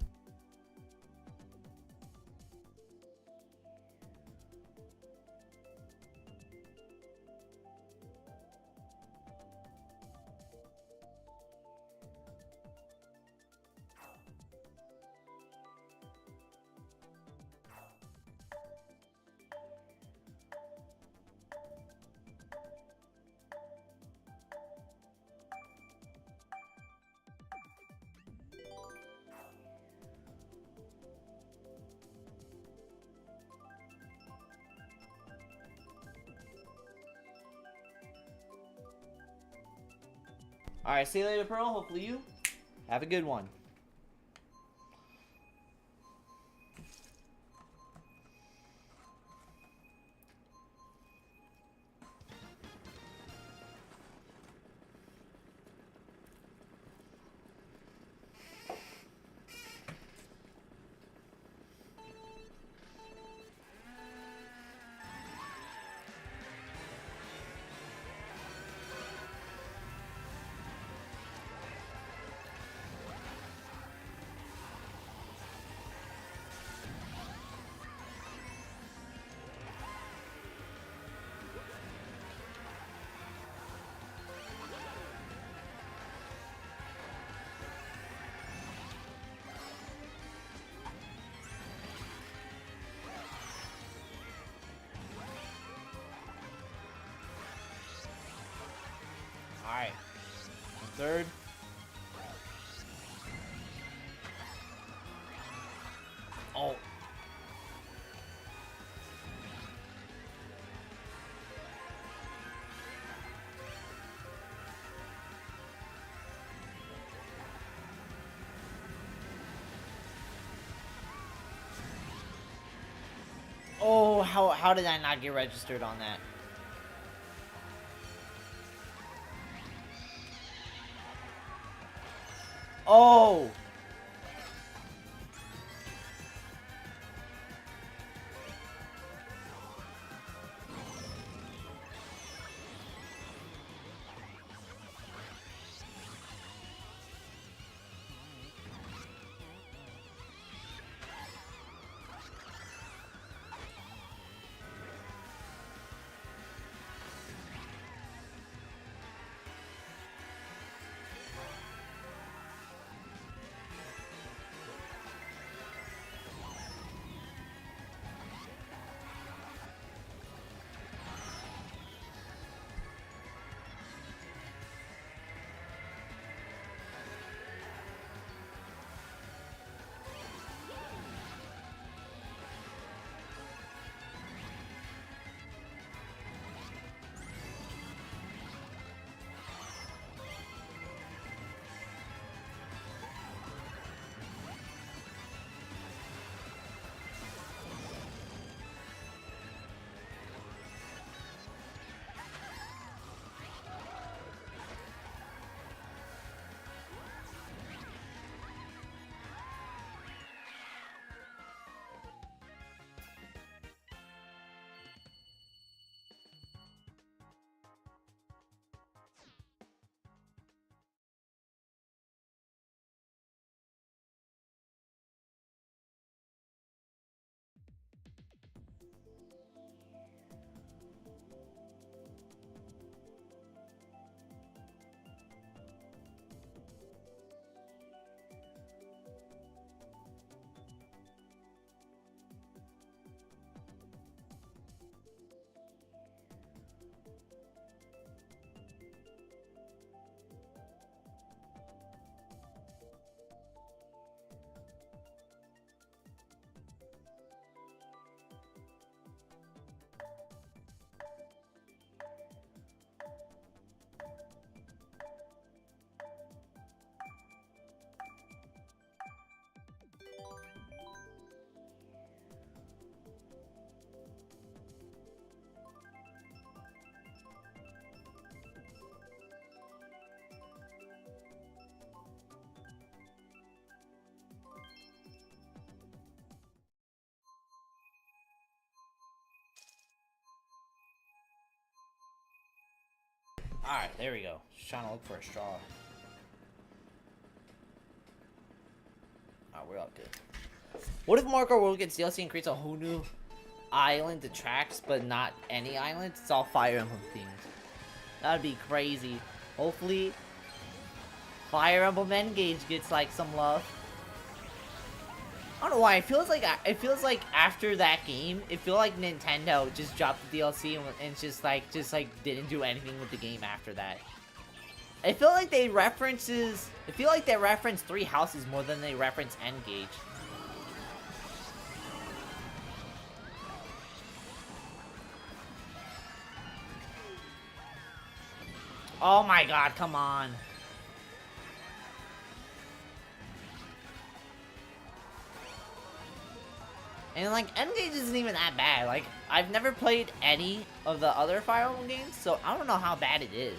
Alright, see you later, Pearl. Hopefully you have a good one. Alright. Third. Oh. Oh, how did I not get registered on that? Oh! Alright, there we go. Just trying to look for a straw. Alright, we're all good. What if Mario Kart World gets DLC and creates a whole new island to tracks, but not any island? It's all Fire Emblem themed. That'd be crazy. Hopefully, Fire Emblem Engage gets like some love. I don't know why. It feels like after that game, it feels like Nintendo just dropped the DLC and just like didn't do anything with the game after that. I feel like they reference Three Houses more than they reference Engage. Oh my god, come on. And like, Engage isn't even that bad. Like, I've never played any of the other Fire Emblem games, so I don't know how bad it is.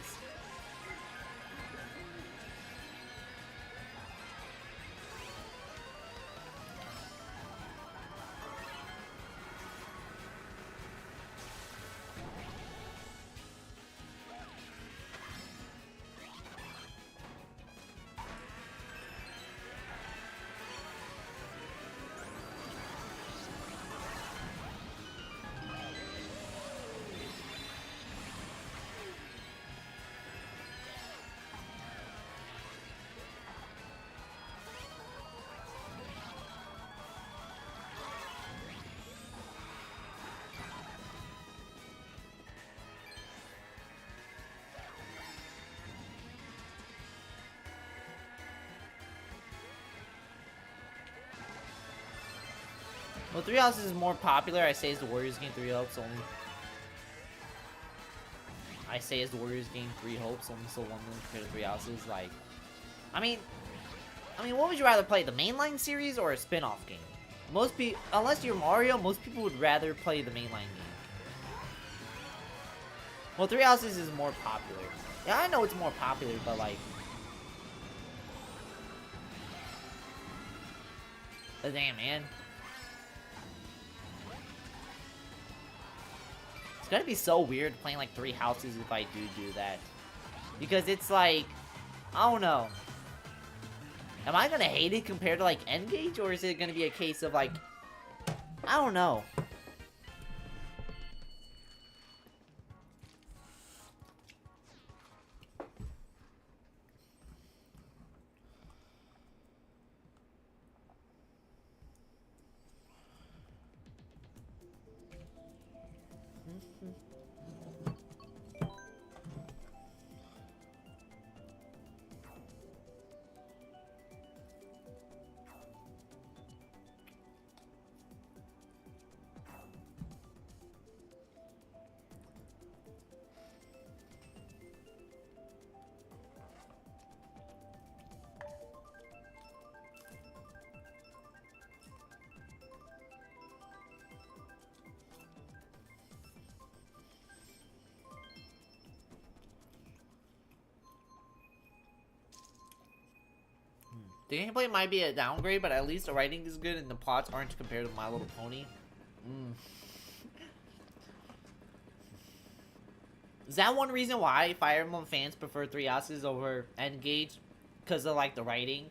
Well, Three Houses is more popular. I say it's the Warriors game, 3 hopes only. I say it's the Warriors game, 3 hopes only, so 1 win compared to Three Houses. Like, I mean, what would you rather play, the mainline series or a spin-off game? Most people, unless you're Mario, most people would rather play the mainline game. Well, Three Houses is more popular. Yeah, I know it's more popular, but like, damn, man. It's gonna be so weird playing like Three Houses if I do that. Because it's like, I don't know. Am I gonna hate it compared to like Engage, or is it gonna be a case of like, I don't know. The gameplay might be a downgrade, but at least the writing is good and the plots aren't compared to My Little Pony. Is that one reason why Fire Emblem fans prefer Three Houses over Engage? Because of like the writing?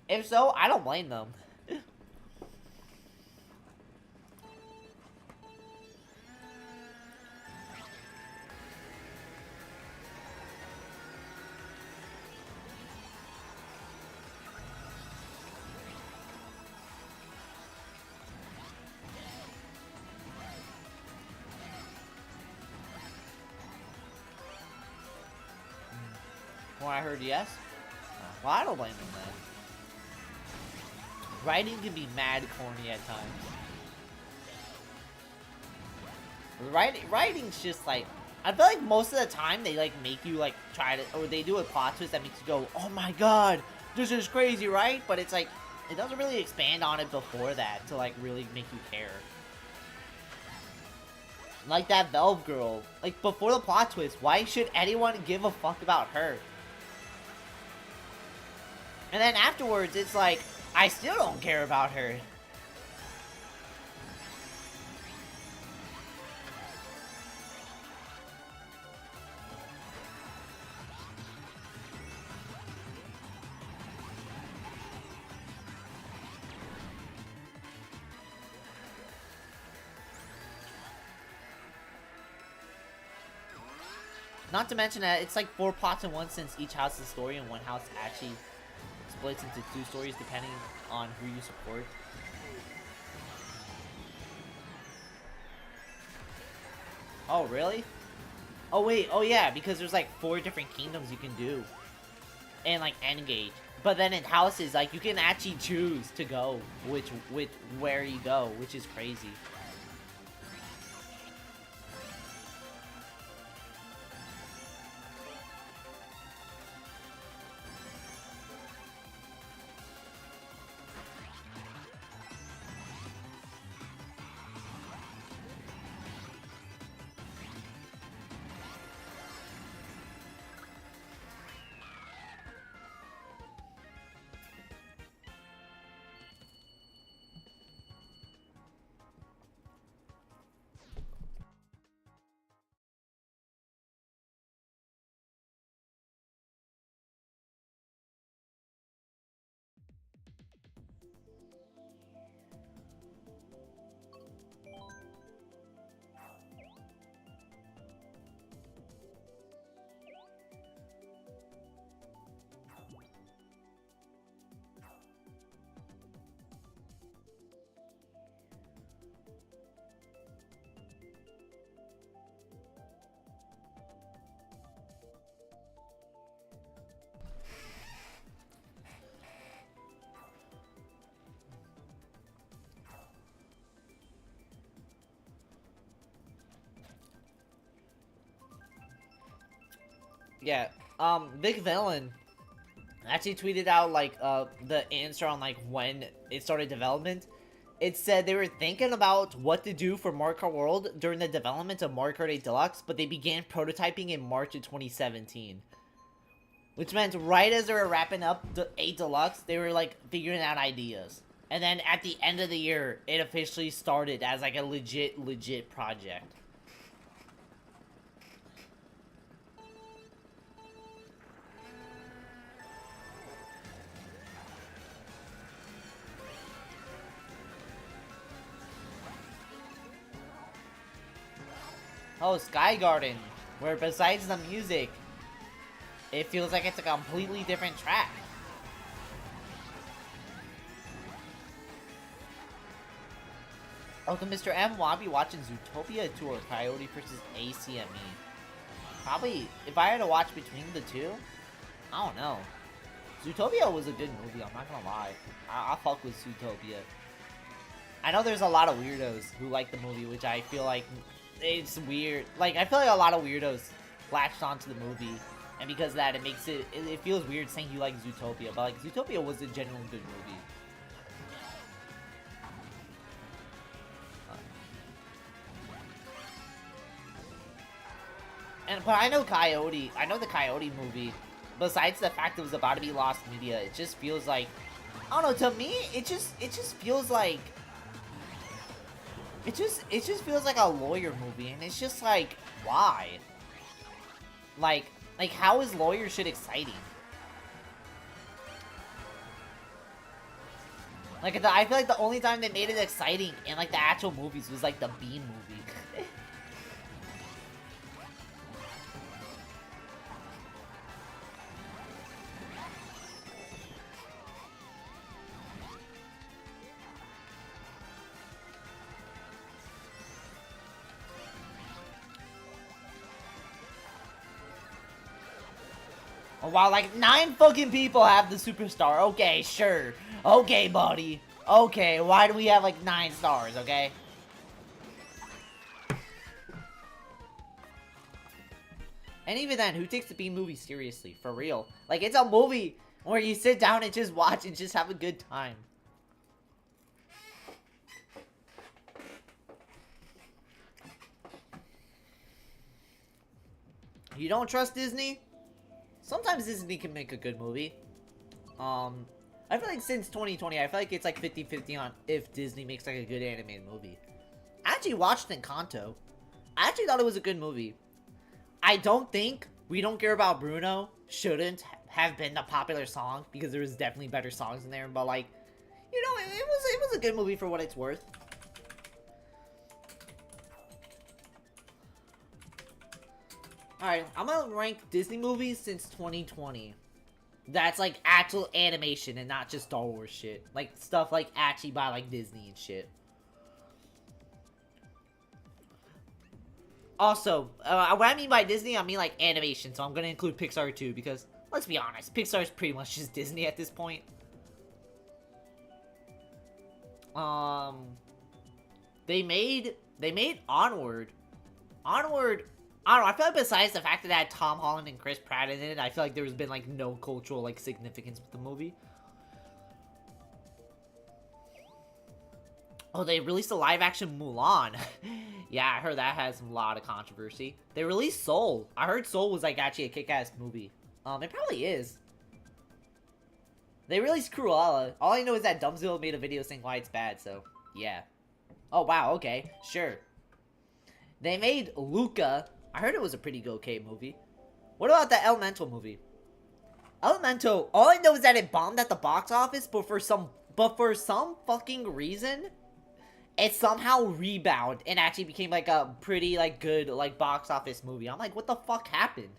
If so, I don't blame them. Well, I heard yes. Well, I don't blame them then. Writing can be mad corny at times. Writing's just like, I feel like most of the time they like make you like try to, or they do a plot twist that makes you go, oh my god, this is crazy, right? But it's like, it doesn't really expand on it before that to like really make you care. Like that Valve girl, like before the plot twist, why should anyone give a fuck about her? And then afterwards, it's like, I still don't care about her. Not to mention that it's like 4 plots in one, since each house is a story and one house actually splits into 2 stories depending on who you support. Oh, really? Oh, wait. Oh, yeah, because there's like 4 different kingdoms you can do. And like engage. But then in houses, like, you can actually choose to go where you go, which is crazy. Yeah, Big Villain actually tweeted out, like, the answer on, like, when it started development. It said they were thinking about what to do for Mario Kart World during the development of Mario Kart 8 Deluxe, but they began prototyping in March of 2017. Which meant right as they were wrapping up the 8 Deluxe, they were, like, figuring out ideas. And then at the end of the year, it officially started as, like, a legit project. Oh, Sky Garden, where besides the music, it feels like it's a completely different track. Oh, the Mr. M will be watching Zootopia 2 or Coyote versus ACME. Probably, if I had to watch between the two, I don't know. Zootopia was a good movie, I'm not gonna lie. I fuck with Zootopia. I know there's a lot of weirdos who like the movie, which I feel like it's weird. Like, I feel like a lot of weirdos latched onto the movie, and because of that, it makes it feels weird saying you like Zootopia, but like, Zootopia was a genuinely good movie. But I know the Coyote movie, besides the fact it was about to be lost media, it just feels like, I don't know, to me, it just feels like, it just feels like a lawyer movie, and it's just like, why? Like, how is lawyer shit exciting? Like, I feel like the only time they made it exciting in, like, the actual movies was, like, the Bean movie. Oh, wow, like, 9 fucking people have the superstar. Okay, sure. Okay, buddy. Okay, why do we have, like, 9 stars, okay? And even then, who takes the Bean movie seriously? For real. Like, it's a movie where you sit down and just watch and just have a good time. You don't trust Disney? Sometimes Disney can make a good movie. I feel like since 2020, I feel like it's like 50-50 on if Disney makes like a good animated movie. I actually watched Encanto. I actually thought it was a good movie. I don't think We Don't Care About Bruno shouldn't have been the popular song, because there was definitely better songs in there, but like, you know, it was a good movie for what it's worth. Alright, I'm gonna rank Disney movies since 2020. That's like actual animation and not just Star Wars shit. Like stuff like actually by like Disney and shit. Also, what I mean by Disney, I mean like animation, so I'm gonna include Pixar too, because let's be honest, Pixar is pretty much just Disney at this point. They made Onward. Onward, I don't know, I feel like besides the fact that it had Tom Holland and Chris Pratt in it, I feel like there's been like no cultural like significance with the movie. Oh, they released a live-action Mulan. Yeah, I heard that has a lot of controversy. They released Soul. I heard Soul was, like, actually a kick-ass movie. It probably is. They released Cruella. All I know is that Dumbzilla made a video saying why it's bad, so, yeah. Oh, wow, okay, sure. They made Luca. I heard it was a pretty okay movie. What about the Elemental movie? Elemental, all I know is that it bombed at the box office, but for some fucking reason, it somehow rebounded and actually became like a pretty like good like box office movie. I'm like, what the fuck happened?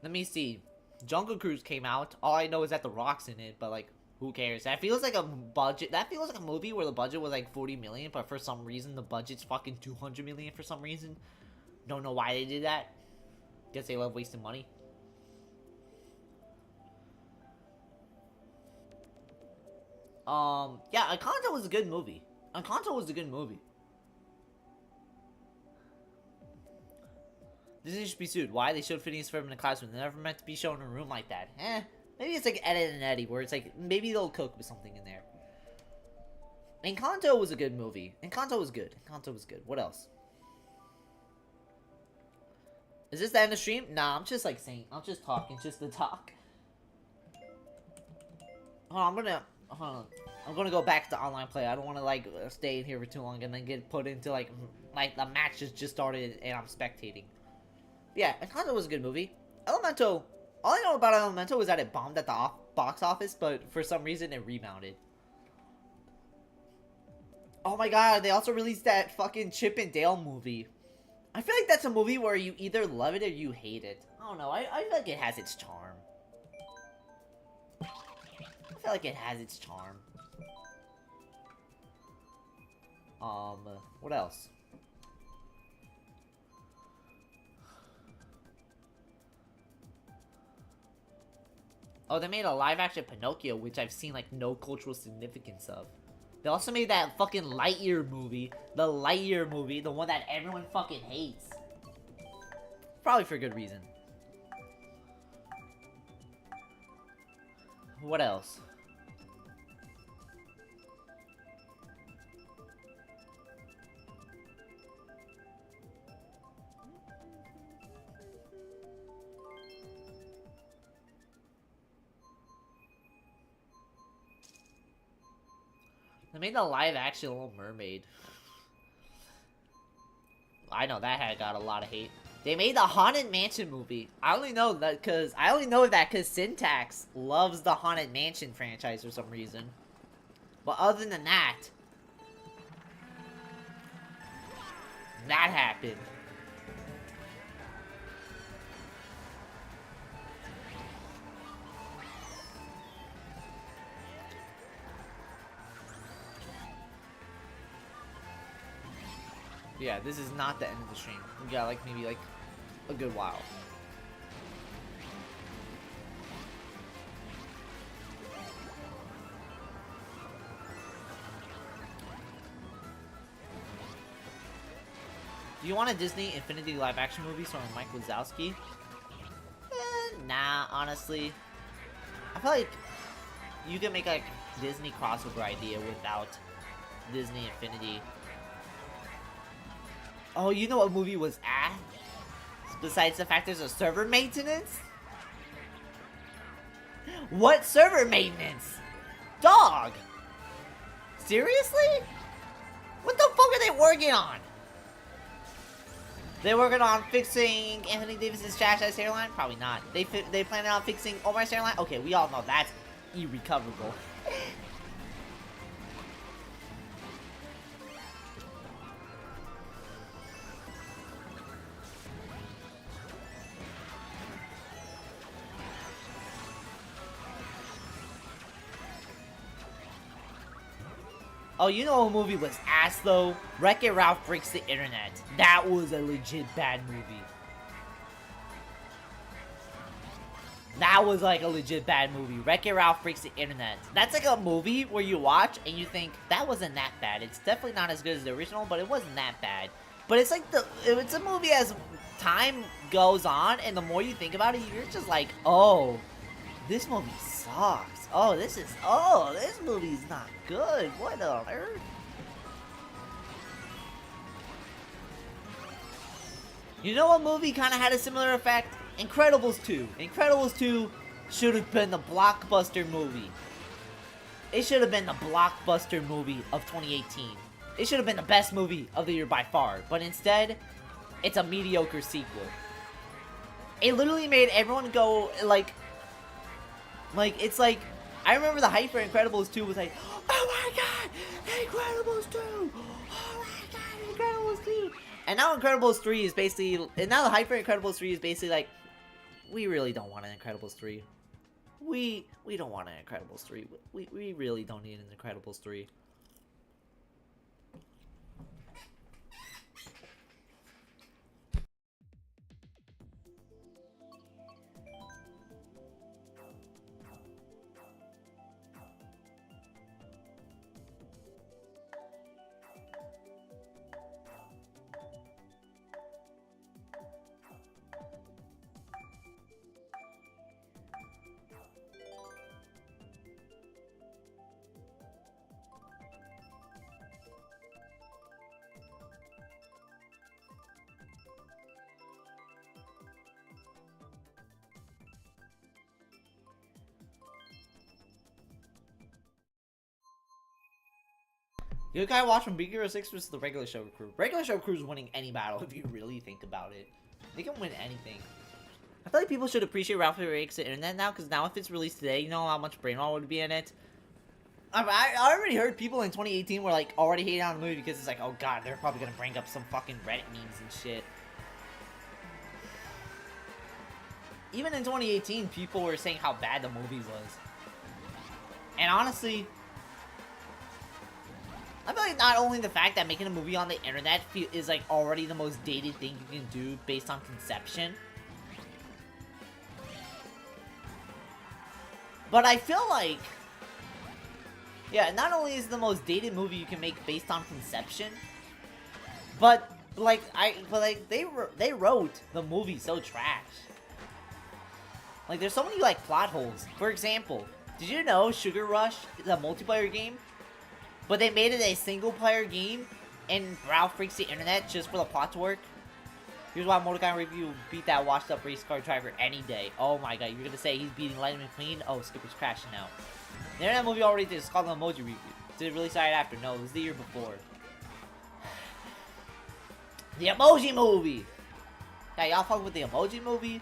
Let me see. Jungle Cruise came out. All I know is that The Rock's in it, but like, who cares? That feels like a budget. That feels like a movie where the budget was like 40 million, but for some reason the budget's fucking 200 million for some reason. Don't know why they did that. Guess they love wasting money. Yeah, Encanto was a good movie. Encanto was a good movie. Disney should be sued. Why? They showed Phineas Ferb in a classroom. They're never meant to be shown in a room like that. Maybe it's like Ed and Eddie, where it's like, maybe they'll cook with something in there. Encanto was a good movie. Encanto was good. Encanto was good. What else? Is this the end of the stream? Nah, I'm just like saying, I'm just talking just to talk. Hold on, I'm gonna go back to online play. I don't want to like stay in here for too long and then get put into like the match just started and I'm spectating. Yeah, Encanto was a good movie. Elemental, all I know about Elemental was that it bombed at the box office, but for some reason it rebounded. Oh my god, they also released that fucking Chip and Dale movie. I feel like that's a movie where you either love it or you hate it. I don't know, I feel like it has its charm. I feel like it has its charm. What else? Oh, they made a live-action Pinocchio, which I've seen, like, no cultural significance of. They also made that fucking Lightyear movie. The Lightyear movie, the one that everyone fucking hates. Probably for good reason. What else? They made the live-action Little Mermaid. I know that had got a lot of hate. They made the Haunted Mansion movie. I only know that because Syntax loves the Haunted Mansion franchise for some reason. But other than that, that happened. Yeah, this is not the end of the stream. We got like maybe like a good while. Do you want a Disney Infinity live action movie starring Mike Wazowski? Nah, honestly. I feel like you can make like Disney crossover idea without Disney Infinity. Oh, you know what movie was ass? Besides the fact there's a server maintenance? What server maintenance? Dog! Seriously? What the fuck are they working on? They working on fixing Anthony Davis's trash-ass hairline? Probably not. They planning on fixing Omar's hairline? Okay, we all know that's irrecoverable. Oh, you know what movie was ass though? Wreck-It Ralph Breaks the Internet. That was a legit bad movie. That was like a legit bad movie. Wreck-It Ralph Breaks the Internet. That's like a movie where you watch and you think, that wasn't that bad. It's definitely not as good as the original, but it wasn't that bad. But it's like it's a movie as time goes on, and the more you think about it, you're just like, oh, this movie sucks. Oh, this movie's not good. What on earth? You know what movie kind of had a similar effect? Incredibles 2. Incredibles 2 should have been the blockbuster movie. It should have been the blockbuster movie of 2018. It should have been the best movie of the year by far. But instead, it's a mediocre sequel. It literally made everyone go, like, it's like, I remember the hype for Incredibles 2 was like, oh my god, Incredibles 2! Oh my god, Incredibles 2! And now Incredibles 3 is basically, and now the hype for Incredibles 3 is basically like, we really don't want an Incredibles 3. We don't want an Incredibles 3. We really don't need an Incredibles 3. You gotta watch from Big Hero 6 versus the regular show crew. Regular show crew's winning any battle if you really think about it. They can win anything. I feel like people should appreciate Ralph Breaks the Internet now, because now if it's released today, you know how much brain rot would be in it. I already heard people in 2018 were like already hating on the movie because it's like, oh god, they're probably gonna bring up some fucking Reddit memes and shit. Even in 2018, people were saying how bad the movie was. And honestly, I feel like not only the fact that making a movie on the internet is like already the most dated thing you can do based on conception, but I feel like, yeah, not only is it the most dated movie you can make based on conception, but they wrote the movie so trash. Like there's so many like plot holes. For example, did you know Sugar Rush is a multiplayer game? But they made it a single-player game, and Ralph Breaks the Internet just for the plot to work. Here's why Mordecai Review beat that washed-up race car driver any day. Oh my god, you're gonna say he's beating Lightning McQueen? Oh, Skipper's crashing now. The Internet movie already did. It's called the Emoji Review. Did it release right after? No, it was the year before. The Emoji Movie! Yeah, y'all fuck with the Emoji Movie?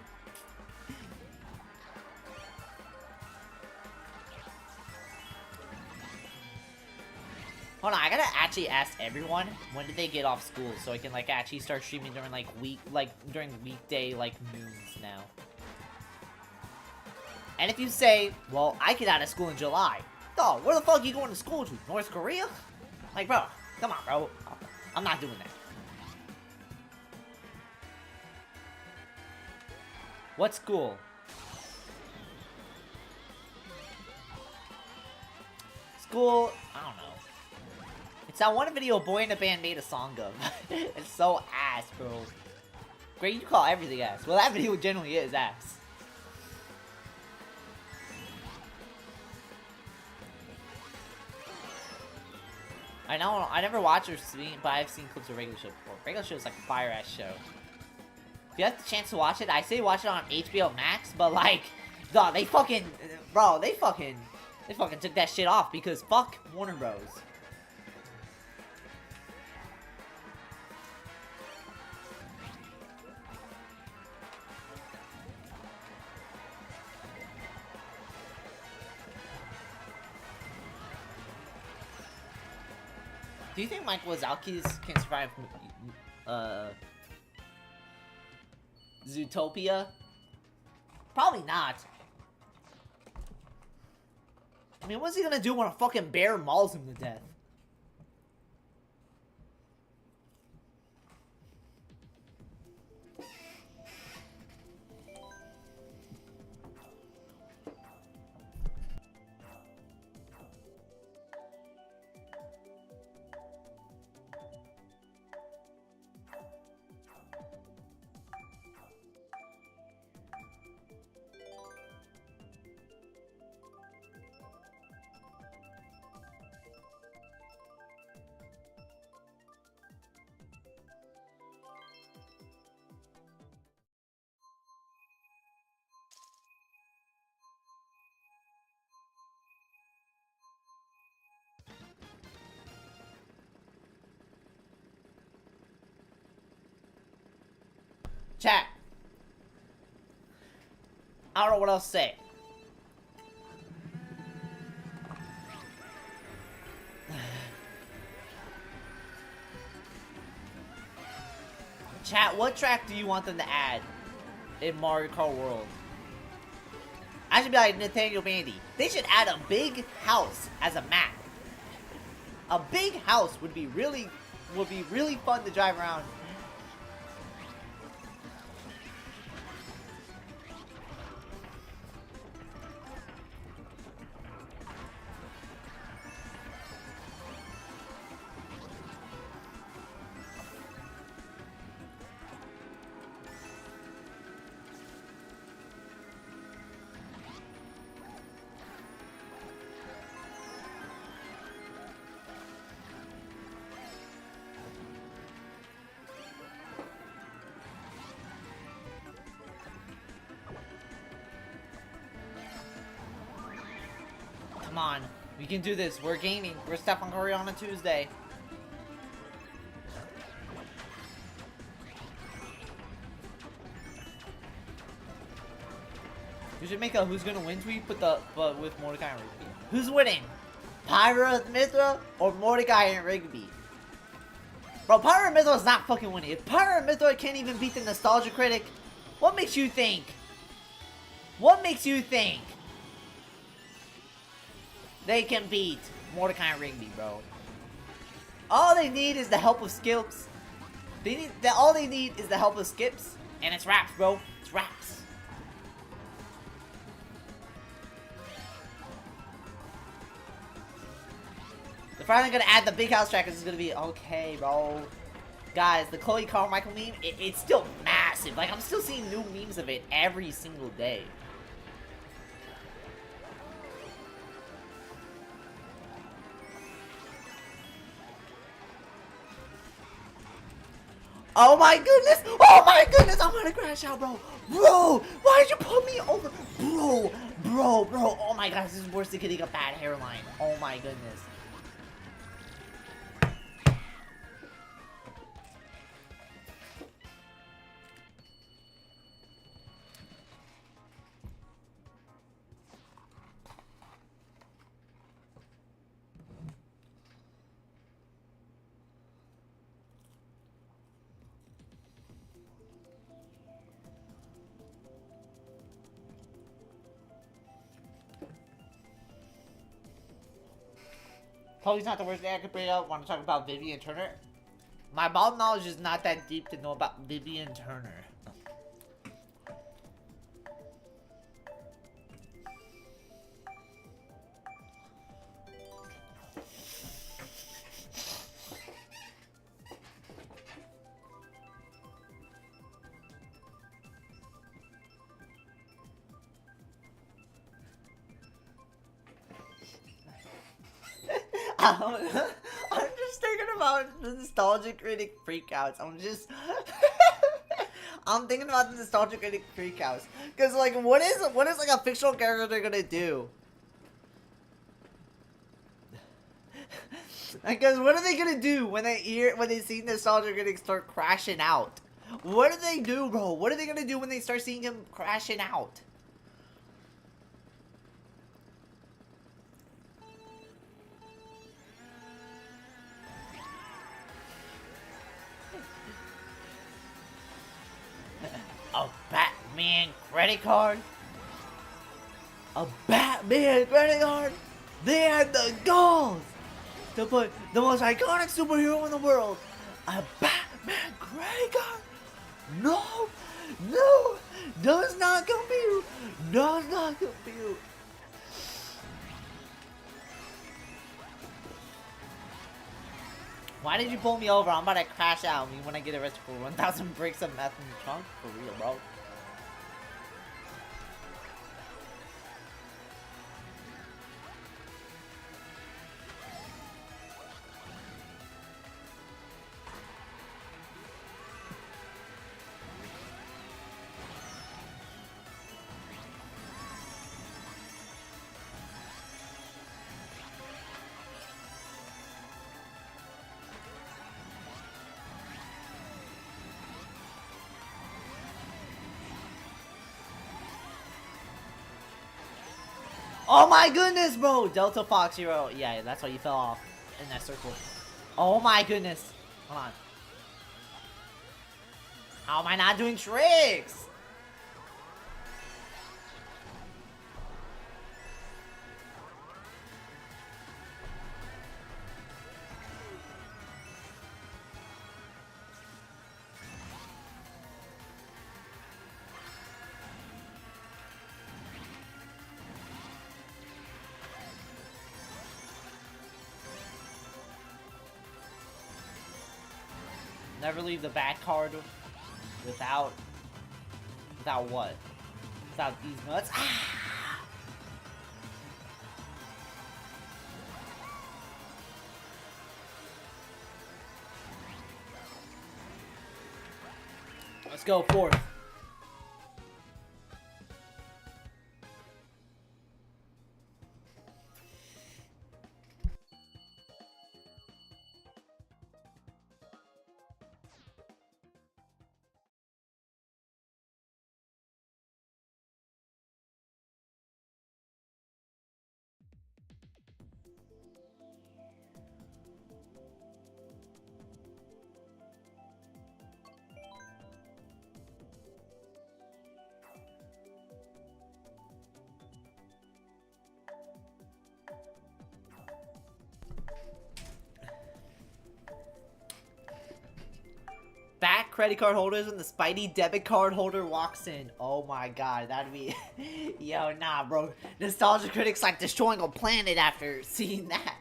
Hold on, I gotta actually ask everyone when did they get off school so I can like actually start streaming during during weekday like noons now. And if you say, well, I get out of school in July, dog, where the fuck are you going to school to? North Korea? Like, bro, come on, bro. I'm not doing that. What school? School, I don't know. It's that one video a boy in a band made a song of. It's so ass, bro. Great, you call everything ass. Well, that video generally is ass. I know, I never watched or seen, but I've seen clips of Regular Show before. Regular Show is like a fire-ass show. If you have the chance to watch it, I say watch it on HBO Max, but like, dog, they fucking took that shit off because fuck Warner Bros. Do you think Mike Wazowski's can survive Zootopia? Probably not. I mean, what's he gonna do when a fucking bear mauls him to death? Chat. I don't know what else to say. Chat, what track do you want them to add in Mario Kart World? I should be like Nathaniel Bandy. They should add a big house as a map. A big house would be really fun to drive around. Come on, we can do this. We're gaming. We're Stefan Curry on a Tuesday. We should make a who's gonna win tweet, but with Mordecai and Rigby. Who's winning? Pyra Mithra or Mordecai and Rigby? Bro, Pyra Mithra is not fucking winning. If Pyra Mithra can't even beat the Nostalgia Critic, what makes you think? What makes you think they can beat Mordecai and Rigby, bro? All they need is the help of Skips. All they need is the help of Skips, and it's raps, bro. It's raps. They're finally gonna add the big house track. It's gonna be okay, bro. Guys, the Chloe Carmichael meme, it's still massive. Like, I'm still seeing new memes of it every single day. Oh my goodness! Oh my goodness! I'm gonna crash out, bro! Bro! Why did you put me over? Bro! Oh my gosh, this is worse than getting a bad hairline. Oh my goodness. Chloe's not the worst thing I could bring up. Want to talk about Vivian Turner? My ball knowledge is not that deep to know about Vivian Turner. I'm just thinking about the Nostalgia Critic freakouts. I'm thinking about the Nostalgia Critic freakouts. Cause like, what is like a fictional character they're gonna do? Because what are they gonna do when they see Nostalgia Critic start crashing out? What do they do, bro? What are they gonna do when they start seeing him crashing out? Batman credit card? A Batman credit card? They had the balls to put the most iconic superhero in the world. A Batman credit card? No, no, does not compute. Does not compute. Why did you pull me over? I'm about to crash out when I get arrested for 1,000 bricks of meth in the trunk. For real, bro. Oh my goodness, bro! Delta Fox Hero. Yeah, that's why you fell off in that circle. Oh my goodness. Hold on. How am I not doing tricks? Never leave the back card without what? Without these nuts. Ah! Let's go fourth. Back credit card holders when the Spidey debit card holder walks in. Oh my god, that'd be... Yo, nah, bro. Nostalgia critics like destroying a planet after seeing that.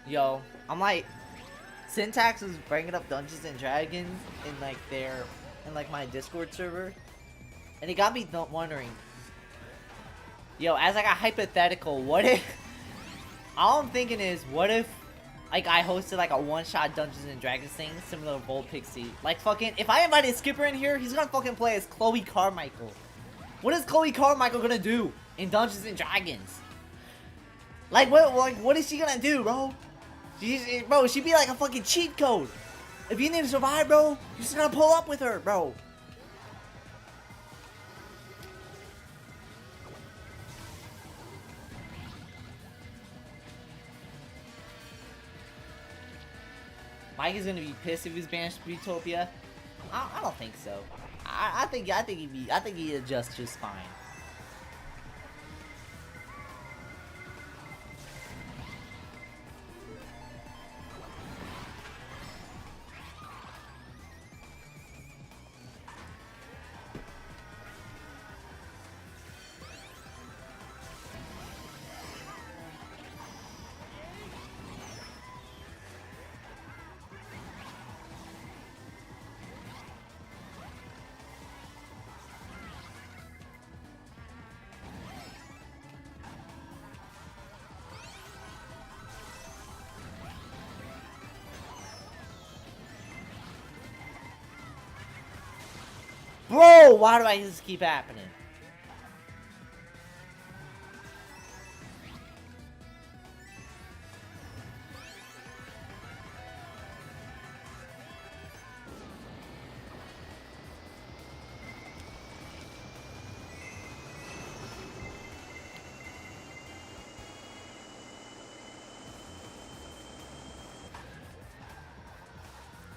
Yo, I'm like, Syntax was bringing up Dungeons and Dragons in like my Discord server, and it got me wondering. Yo, as like a hypothetical, what if? All I'm thinking is, what if, like, I hosted like a one-shot Dungeons and Dragons thing similar to Bold Pixie? Like, fucking, if I invited Skipper in here, he's gonna fucking play as Chloe Carmichael. What is Chloe Carmichael gonna do in Dungeons and Dragons? Like, what is she gonna do, bro? Bro, she'd be like a fucking cheat code. If you need to survive, bro, you just gotta pull up with her, bro. Mike is gonna be pissed if he's banished to Utopia. I don't think so. I think he'd adjust just fine. Bro, why do I just keep happening?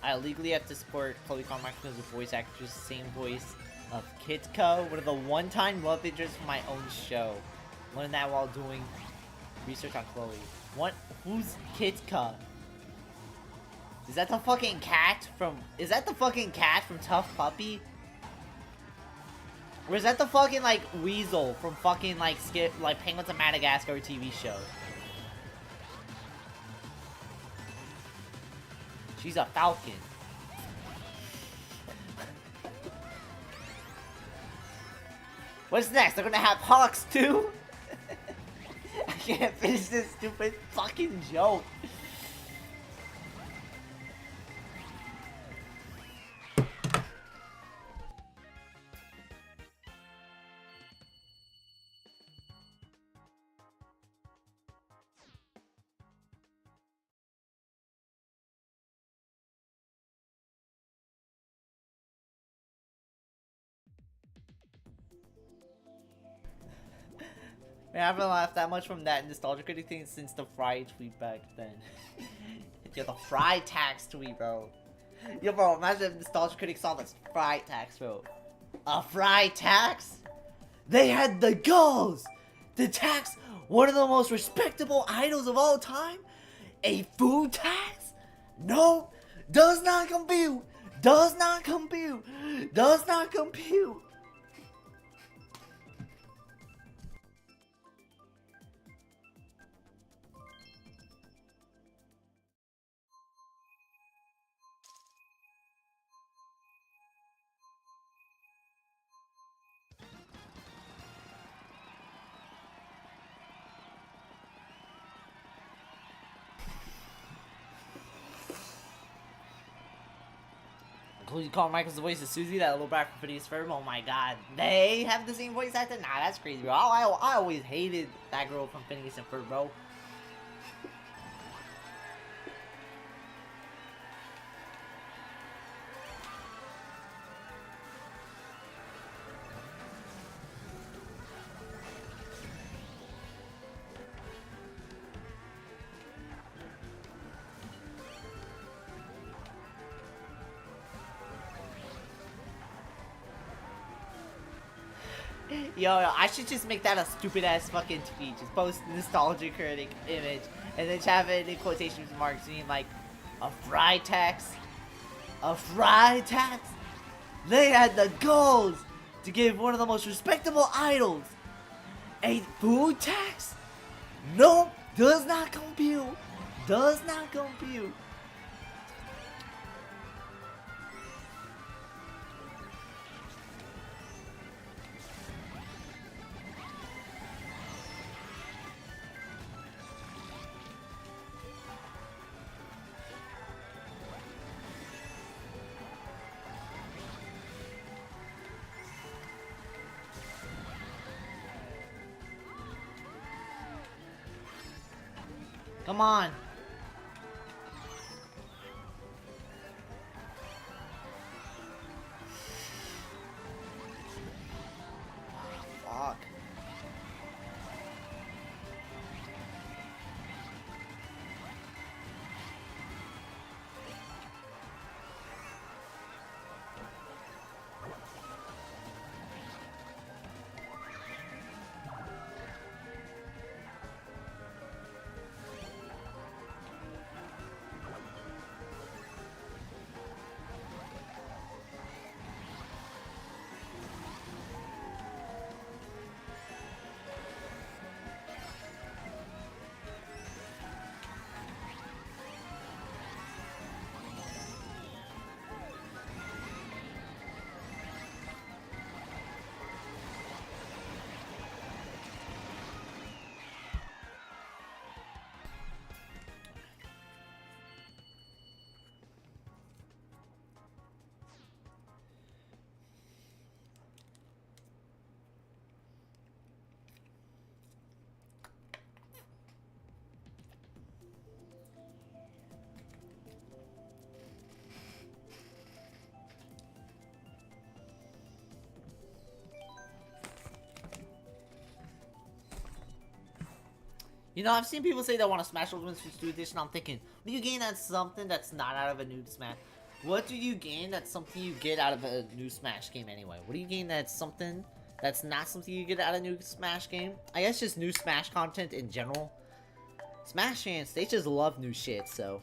I legally have to support Chloe Carmichael because the voice actress, same voice of Kitka, one of the one-time love interests from my own show. Learned that while doing research on Chloe. What? Who's Kitka? Is that the fucking cat from? Is that the fucking cat from Tough Puppy? Or is that the fucking like weasel from fucking like Penguins of Madagascar TV show? She's a falcon. What's next? They're gonna have hawks too? I can't finish this stupid fucking joke. I haven't laughed that much from that nostalgia critic thing since the Fry tweet back then. Yo, the Fry tax tweet, bro. Yo, bro, imagine if nostalgia critic saw this Fry tax, bro. A Fry tax? They had the goals to tax one of the most respectable idols of all time? A food tax? No, does not compute. Does not compute. Does not compute. Chloe Carmichael's voice is Susie, that little back from Phineas Ferb. Oh my god, they have the same voice actor? Nah, that's crazy, bro. I always hated that girl from Phineas and Ferb, bro. Yo, I should just make that a stupid ass fucking tweet. Just post nostalgia critic image and then have it in quotation marks meaning like a Fry tax. A Fry tax? They had the goals to give one of the most respectable idols a food tax? No, does not compute. Does not compute. Come on. Fuck. You know, I've seen people say they want to Smash Ultimate Switch 2 Edition. I'm thinking, what do you gain out something that's not out of a new Smash? What do you gain that's something you get out of a new Smash game anyway? What do you gain that's something that's not something you get out of a new Smash game? I guess just new Smash content in general. Smash fans, they just love new shit, so.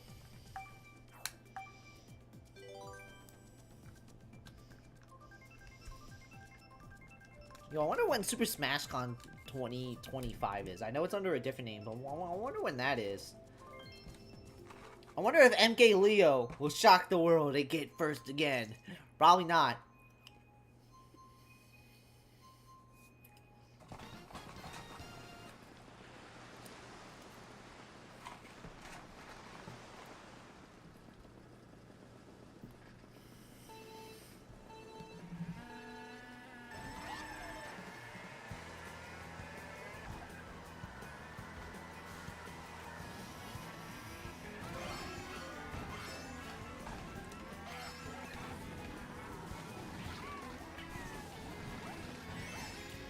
Yo, I wonder when Super Smash Con 2025 is. I know it's under a different name, but I wonder when that is. I wonder if MK Leo will shock the world and get first again. Probably not.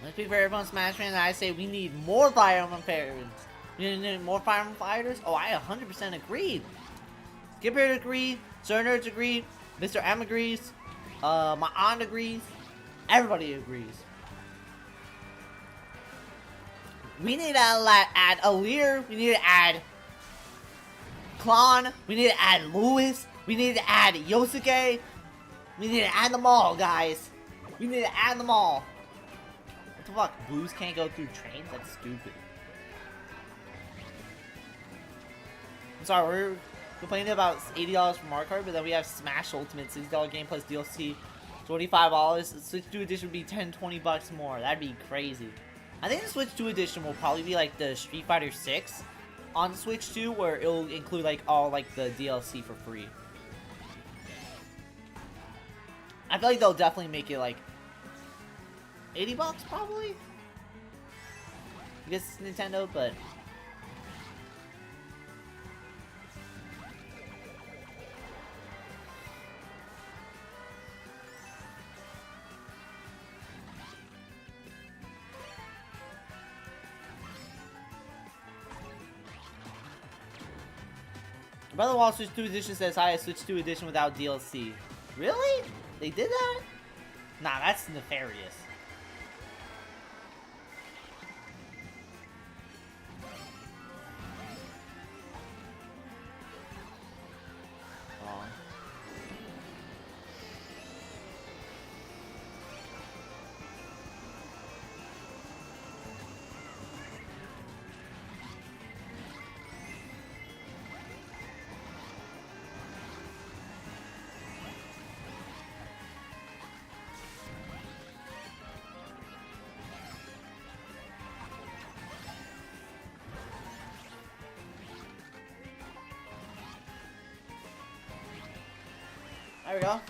Let's be fair, everyone Smash fans. I say we need more Fire Emblem fighters. We need more Fire Emblem fighters. Oh, I 100% agree. Skipper agreed. Sir Nerds agreed. Mr. M agrees. My aunt agrees. Everybody agrees. We need to add Alir. We need to add Klon. We need to add Lewis. We need to add Yosuke. We need to add them all, guys. We need to add them all. What the fuck? Blues can't go through trains? That's stupid. I'm sorry, we're complaining about $80 for Mario Kart, but then we have Smash Ultimate, $60 game plus DLC, $25. Switch 2 Edition would be $10-20 more. That'd be crazy. I think the Switch 2 Edition will probably be like the Street Fighter 6 on Switch 2, where it'll include like all like the DLC for free. I feel like they'll definitely make it like $80 probably. I guess it's Nintendo, but Brother Wall Switch 2 Edition says hi, Switch 2 Edition without DLC. Really? They did that? Nah, that's nefarious. There we go.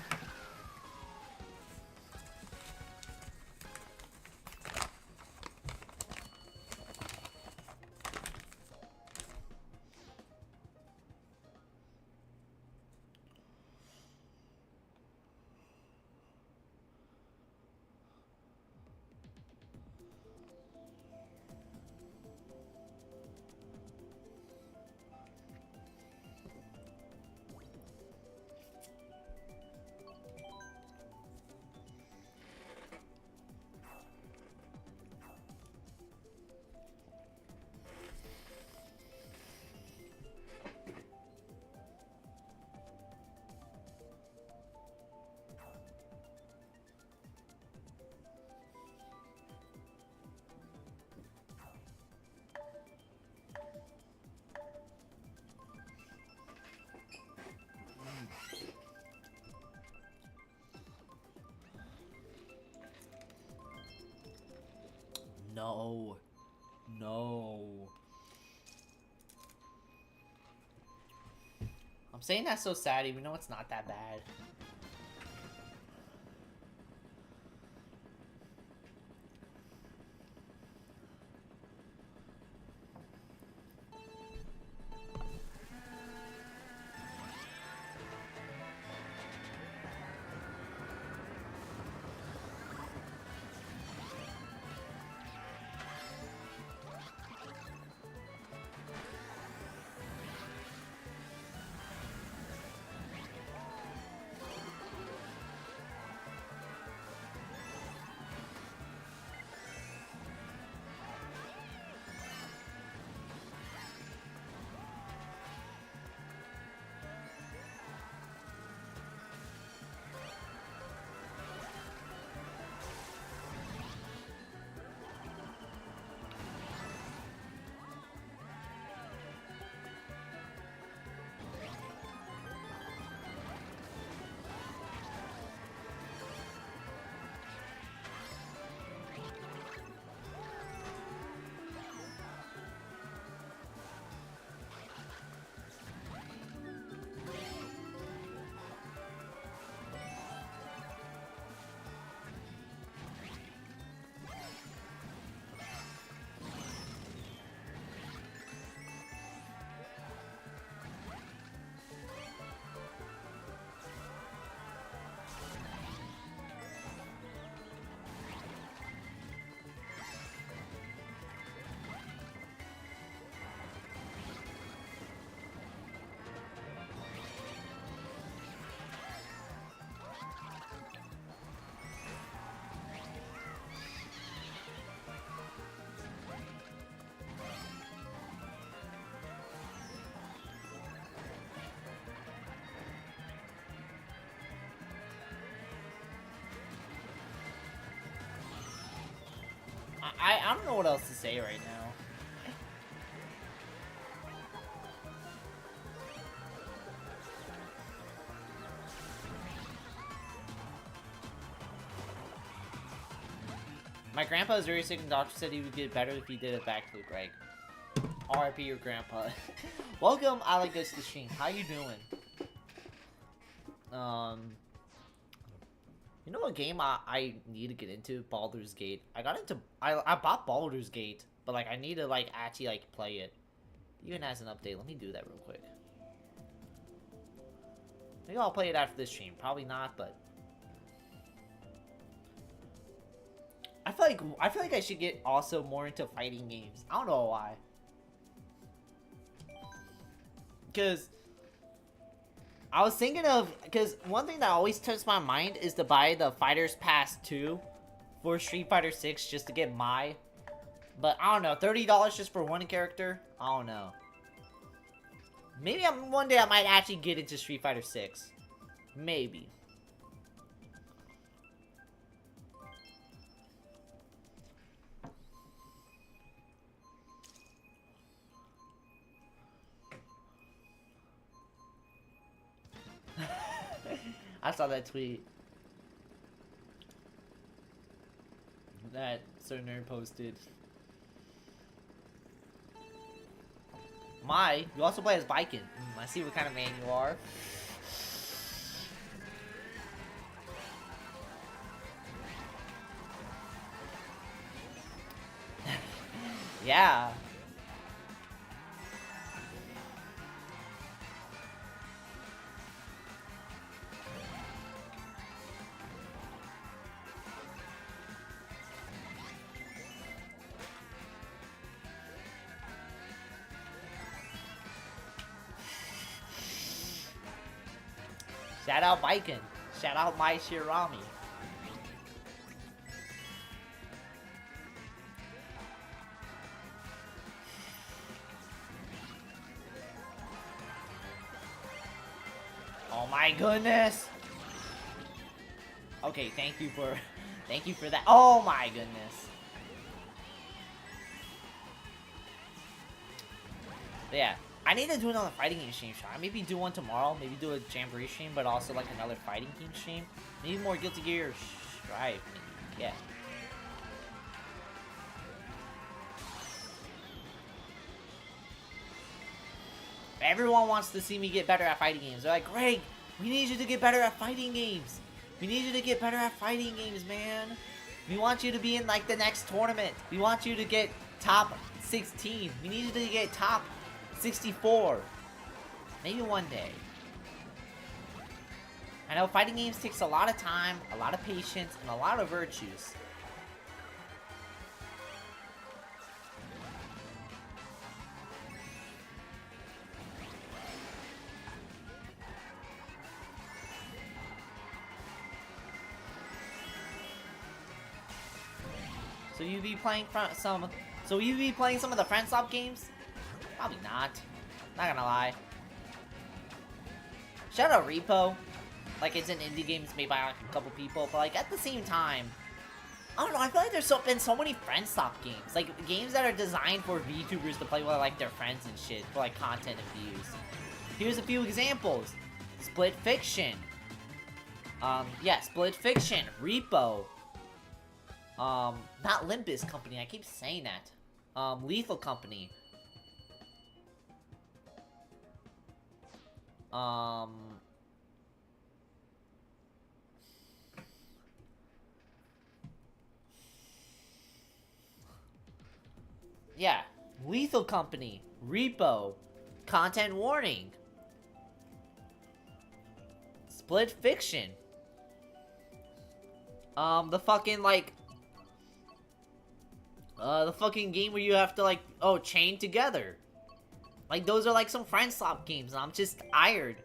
No. No. I'm saying that's so sad, even though it's not that bad. I don't know what else to say right now. My grandpa is very sick and the doctor said he would get better if he did a backflip, Greg. RIP your grandpa. Welcome, Alec goes to the stream. How you doing? You know what game I need to get into? Baldur's Gate. I bought Baldur's Gate, but like I need to like actually like play it. Even as an update. Let me do that real quick. Maybe I'll play it after this stream. Probably not, but I feel like I should get also more into fighting games. I don't know why. Because I was thinking of, because one thing that always touches my mind is to buy the Fighters Pass 2 for Street Fighter 6 just to get my, but I don't know, $30 just for one character? I don't know. Maybe one day I might actually get into Street Fighter 6. Maybe. I saw that tweet that Sir Nerd posted. You also play as Viking. I see what kind of man you are. Yeah. Shout out Viking. Shout out my Shirami. Oh my goodness. Okay, thank you for that. Oh my goodness. But yeah. I need to do another fighting game stream. Maybe do one tomorrow. Maybe do a Jamboree stream, but also like another fighting game stream. Maybe more Guilty Gear Strive. Maybe. Yeah. Everyone wants to see me get better at fighting games. They're like, Greg, we need you to get better at fighting games. We need you to get better at fighting games, man. We want you to be in like the next tournament. We want you to get top 16. We need you to get top 64. Maybe one day. I know fighting games takes a lot of time, a lot of patience, and a lot of virtues. So you be playing some of the Friend Swap games? Probably not. Not gonna lie. Shout out Repo. Like, it's an indie game, it's made by like a couple people, but like at the same time, I don't know, I feel like there's been so many Friend Swap games. Like, games that are designed for VTubers to play with like their friends and shit, for like content and views. Here's a few examples. Split Fiction. Yeah, Split Fiction. Repo. Not Limbus Company, I keep saying that. Lethal Company. Yeah, Lethal Company, Repo, Content Warning, Split Fiction, the fucking, like, the fucking game where you have to, like, chain together. Like, those are, like, some Friend Swap games, and I'm just tired.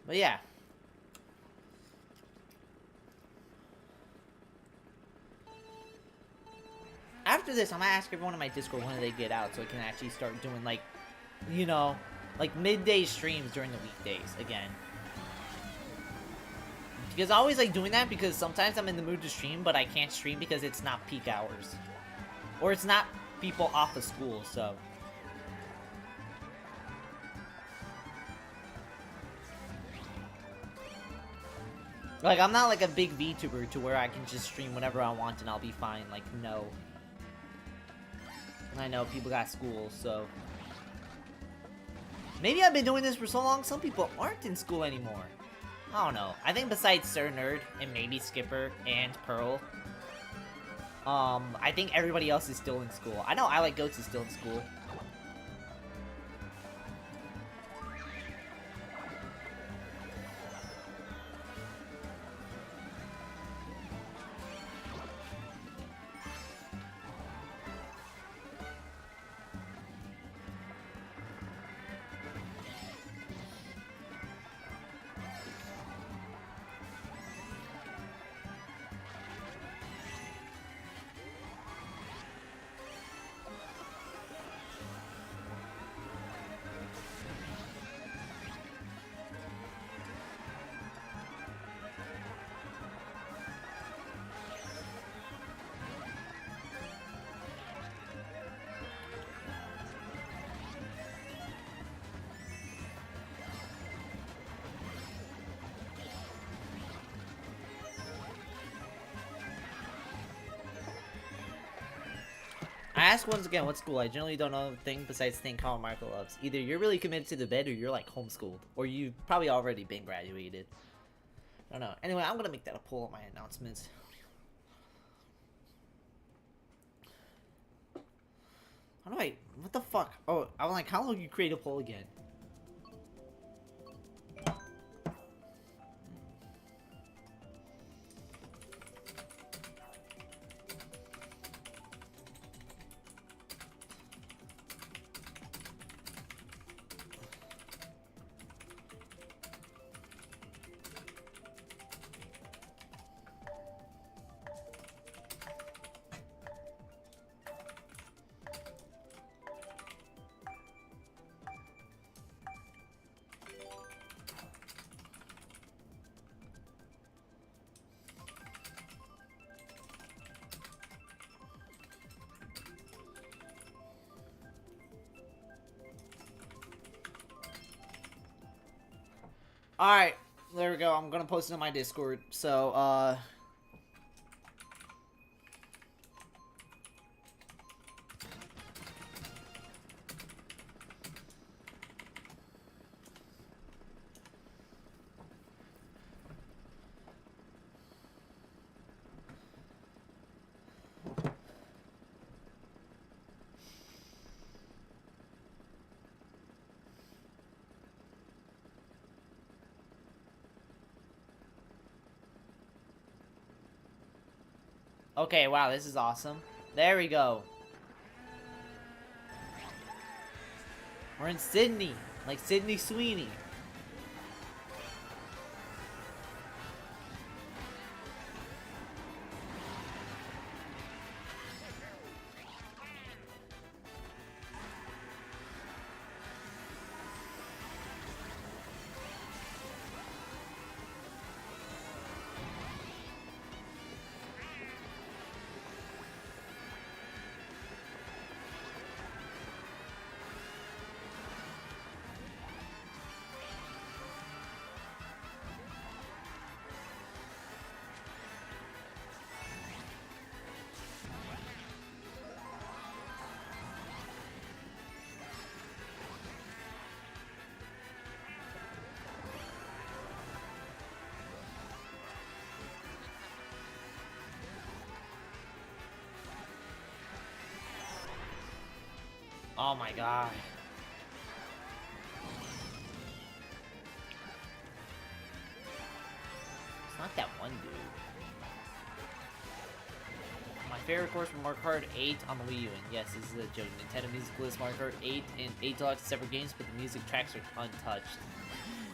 But yeah. After this, I'm gonna ask everyone in my Discord when they get out so I can actually start doing, like, you know, like midday streams during the weekdays again. Because I always like doing that because sometimes I'm in the mood to stream, but I can't stream because it's not peak hours. Or it's not people off of school, so. Like, I'm not like a big VTuber to where I can just stream whenever I want and I'll be fine. Like, no. I know people got school, so. Maybe I've been doing this for so long, some people aren't in school anymore. I don't know. I think besides Sir Nerd and maybe Skipper and Pearl, I think everybody else is still in school. I know I Like Goats is still in school. I ask once again, what school? I generally don't know a thing besides thing Carl Marco loves. Either you're really committed to the bed or you're like homeschooled. Or you've probably already been graduated. I don't know. Anyway, I'm gonna make that a poll of my announcements. How do I... What the fuck? Oh, I'm like, how long do you create a poll again? Alright, there we go. I'm gonna post it on my Discord. So, okay, wow, this is awesome. There we go. We're in Sydney, like Sydney Sweeney. Oh my god. It's not that one dude. My favorite course from Mario Kart 8 on the Wii U, and yes, this is a joke. Nintendo Music List Mario Kart 8 and 8 Deluxe separate games, but the music tracks are untouched.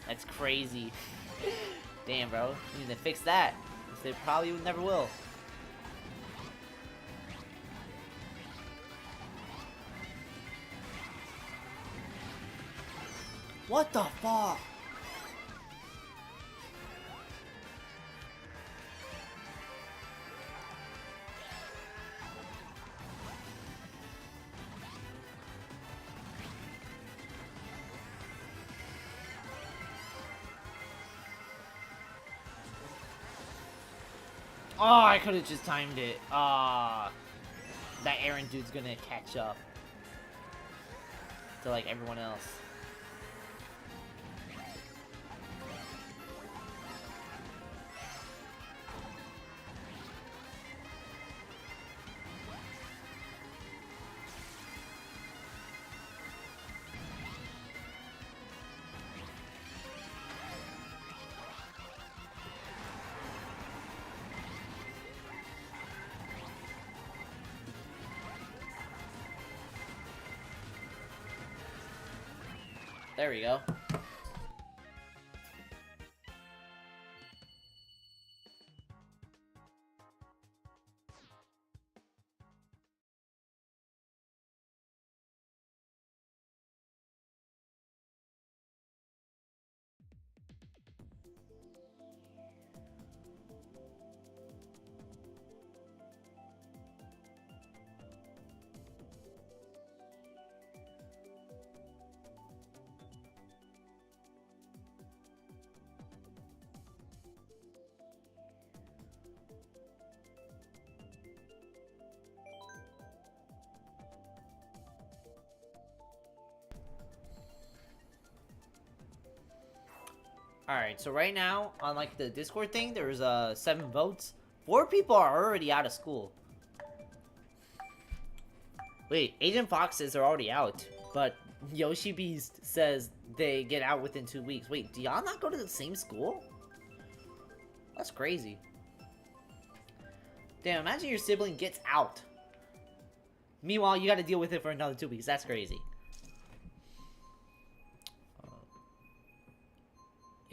That's crazy. Damn, bro. You need to fix that. They probably never will. What the fuck? Oh, I could have just timed it. Ah, that Aaron dude's gonna catch up to like everyone else. There we go. Alright, so right now, on like the Discord thing, there's 7 votes. 4 people are already out of school. Wait, Agent Fox says they're already out, but Yoshi Beast says they get out within 2 weeks. Wait, do y'all not go to the same school? That's crazy. Damn, imagine your sibling gets out. Meanwhile, you gotta deal with it for another 2 weeks. That's crazy.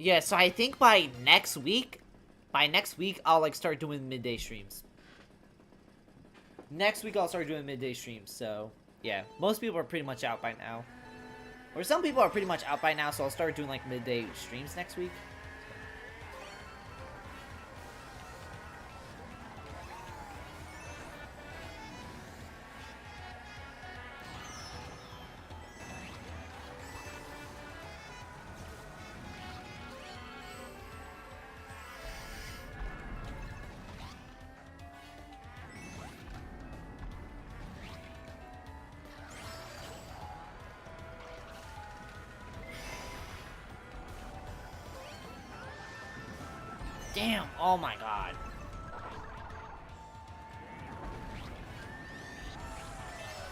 Yeah, so I think by next week, I'll like start doing midday streams. Next week I'll start doing midday streams, so yeah. Most people are pretty much out by now. Or some people are pretty much out by now, so I'll start doing like midday streams next week. Damn, oh my god.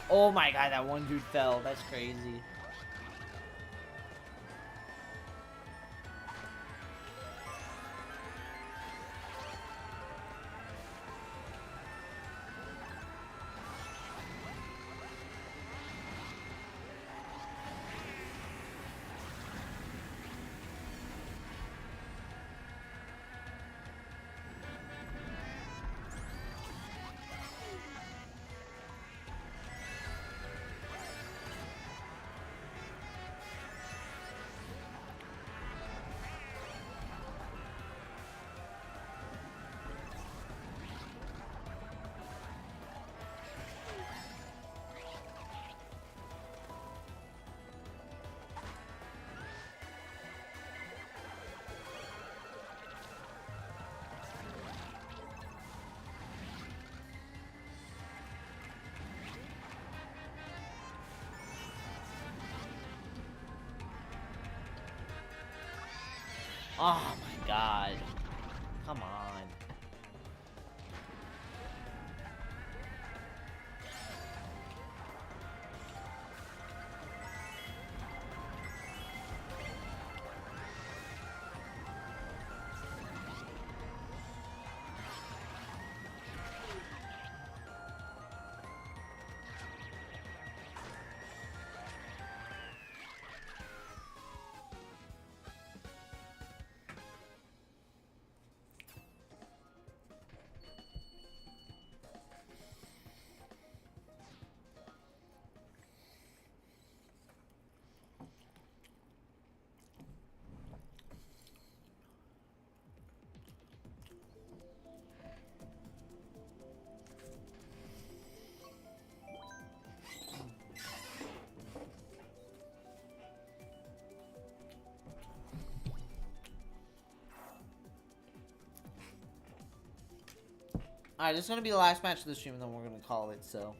Oh my god, that one dude fell. That's crazy. Oh my god. Come on. Alright, this is gonna be the last match of the stream, and then we're gonna call it, so.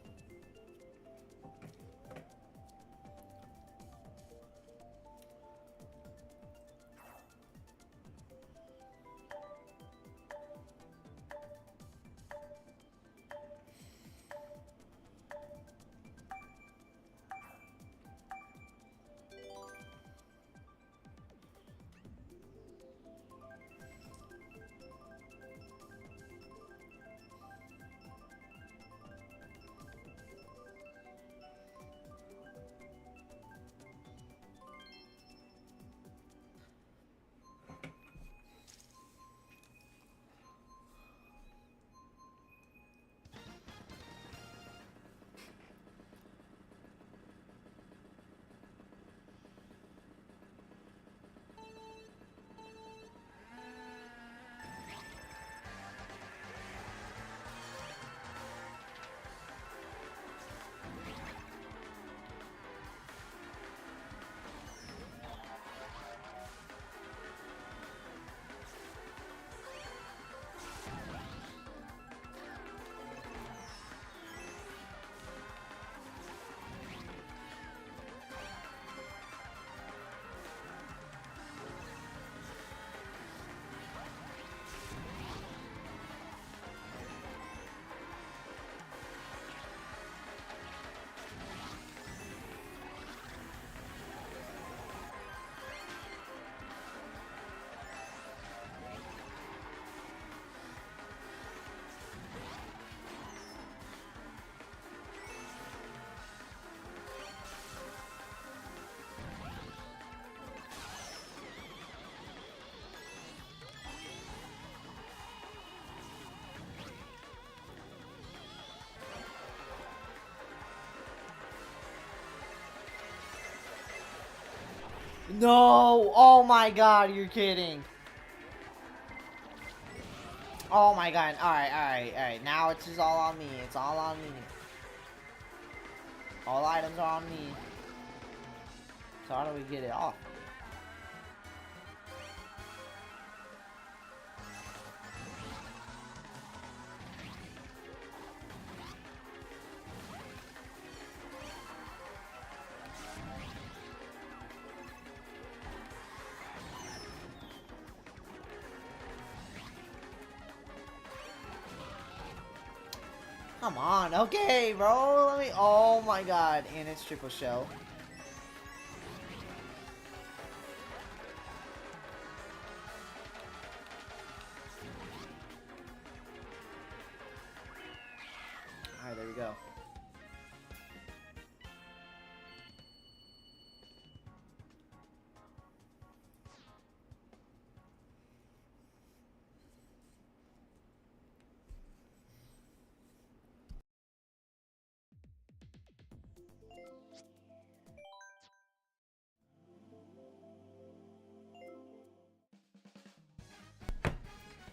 No! Oh my god, you're kidding. Oh my god. Alright. Now it's just all on me. It's all on me. All items are on me. So how do we get it off? Come on, okay, bro. Let me. Oh my god, and it's triple shell. Alright, there we go.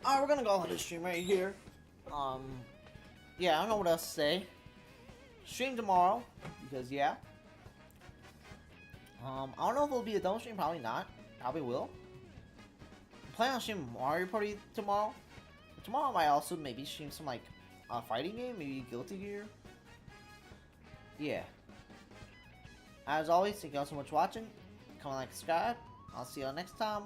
Alright, we're gonna go on the stream right here. Yeah, I don't know what else to say. Stream tomorrow, because yeah. I don't know if it'll be a double stream, probably not. Probably will. I'm planning on streaming Mario Party tomorrow. Tomorrow I might also maybe stream some like fighting game, maybe Guilty Gear. Yeah. As always, thank you all so much for watching. Comment, like, subscribe. I'll see you all next time.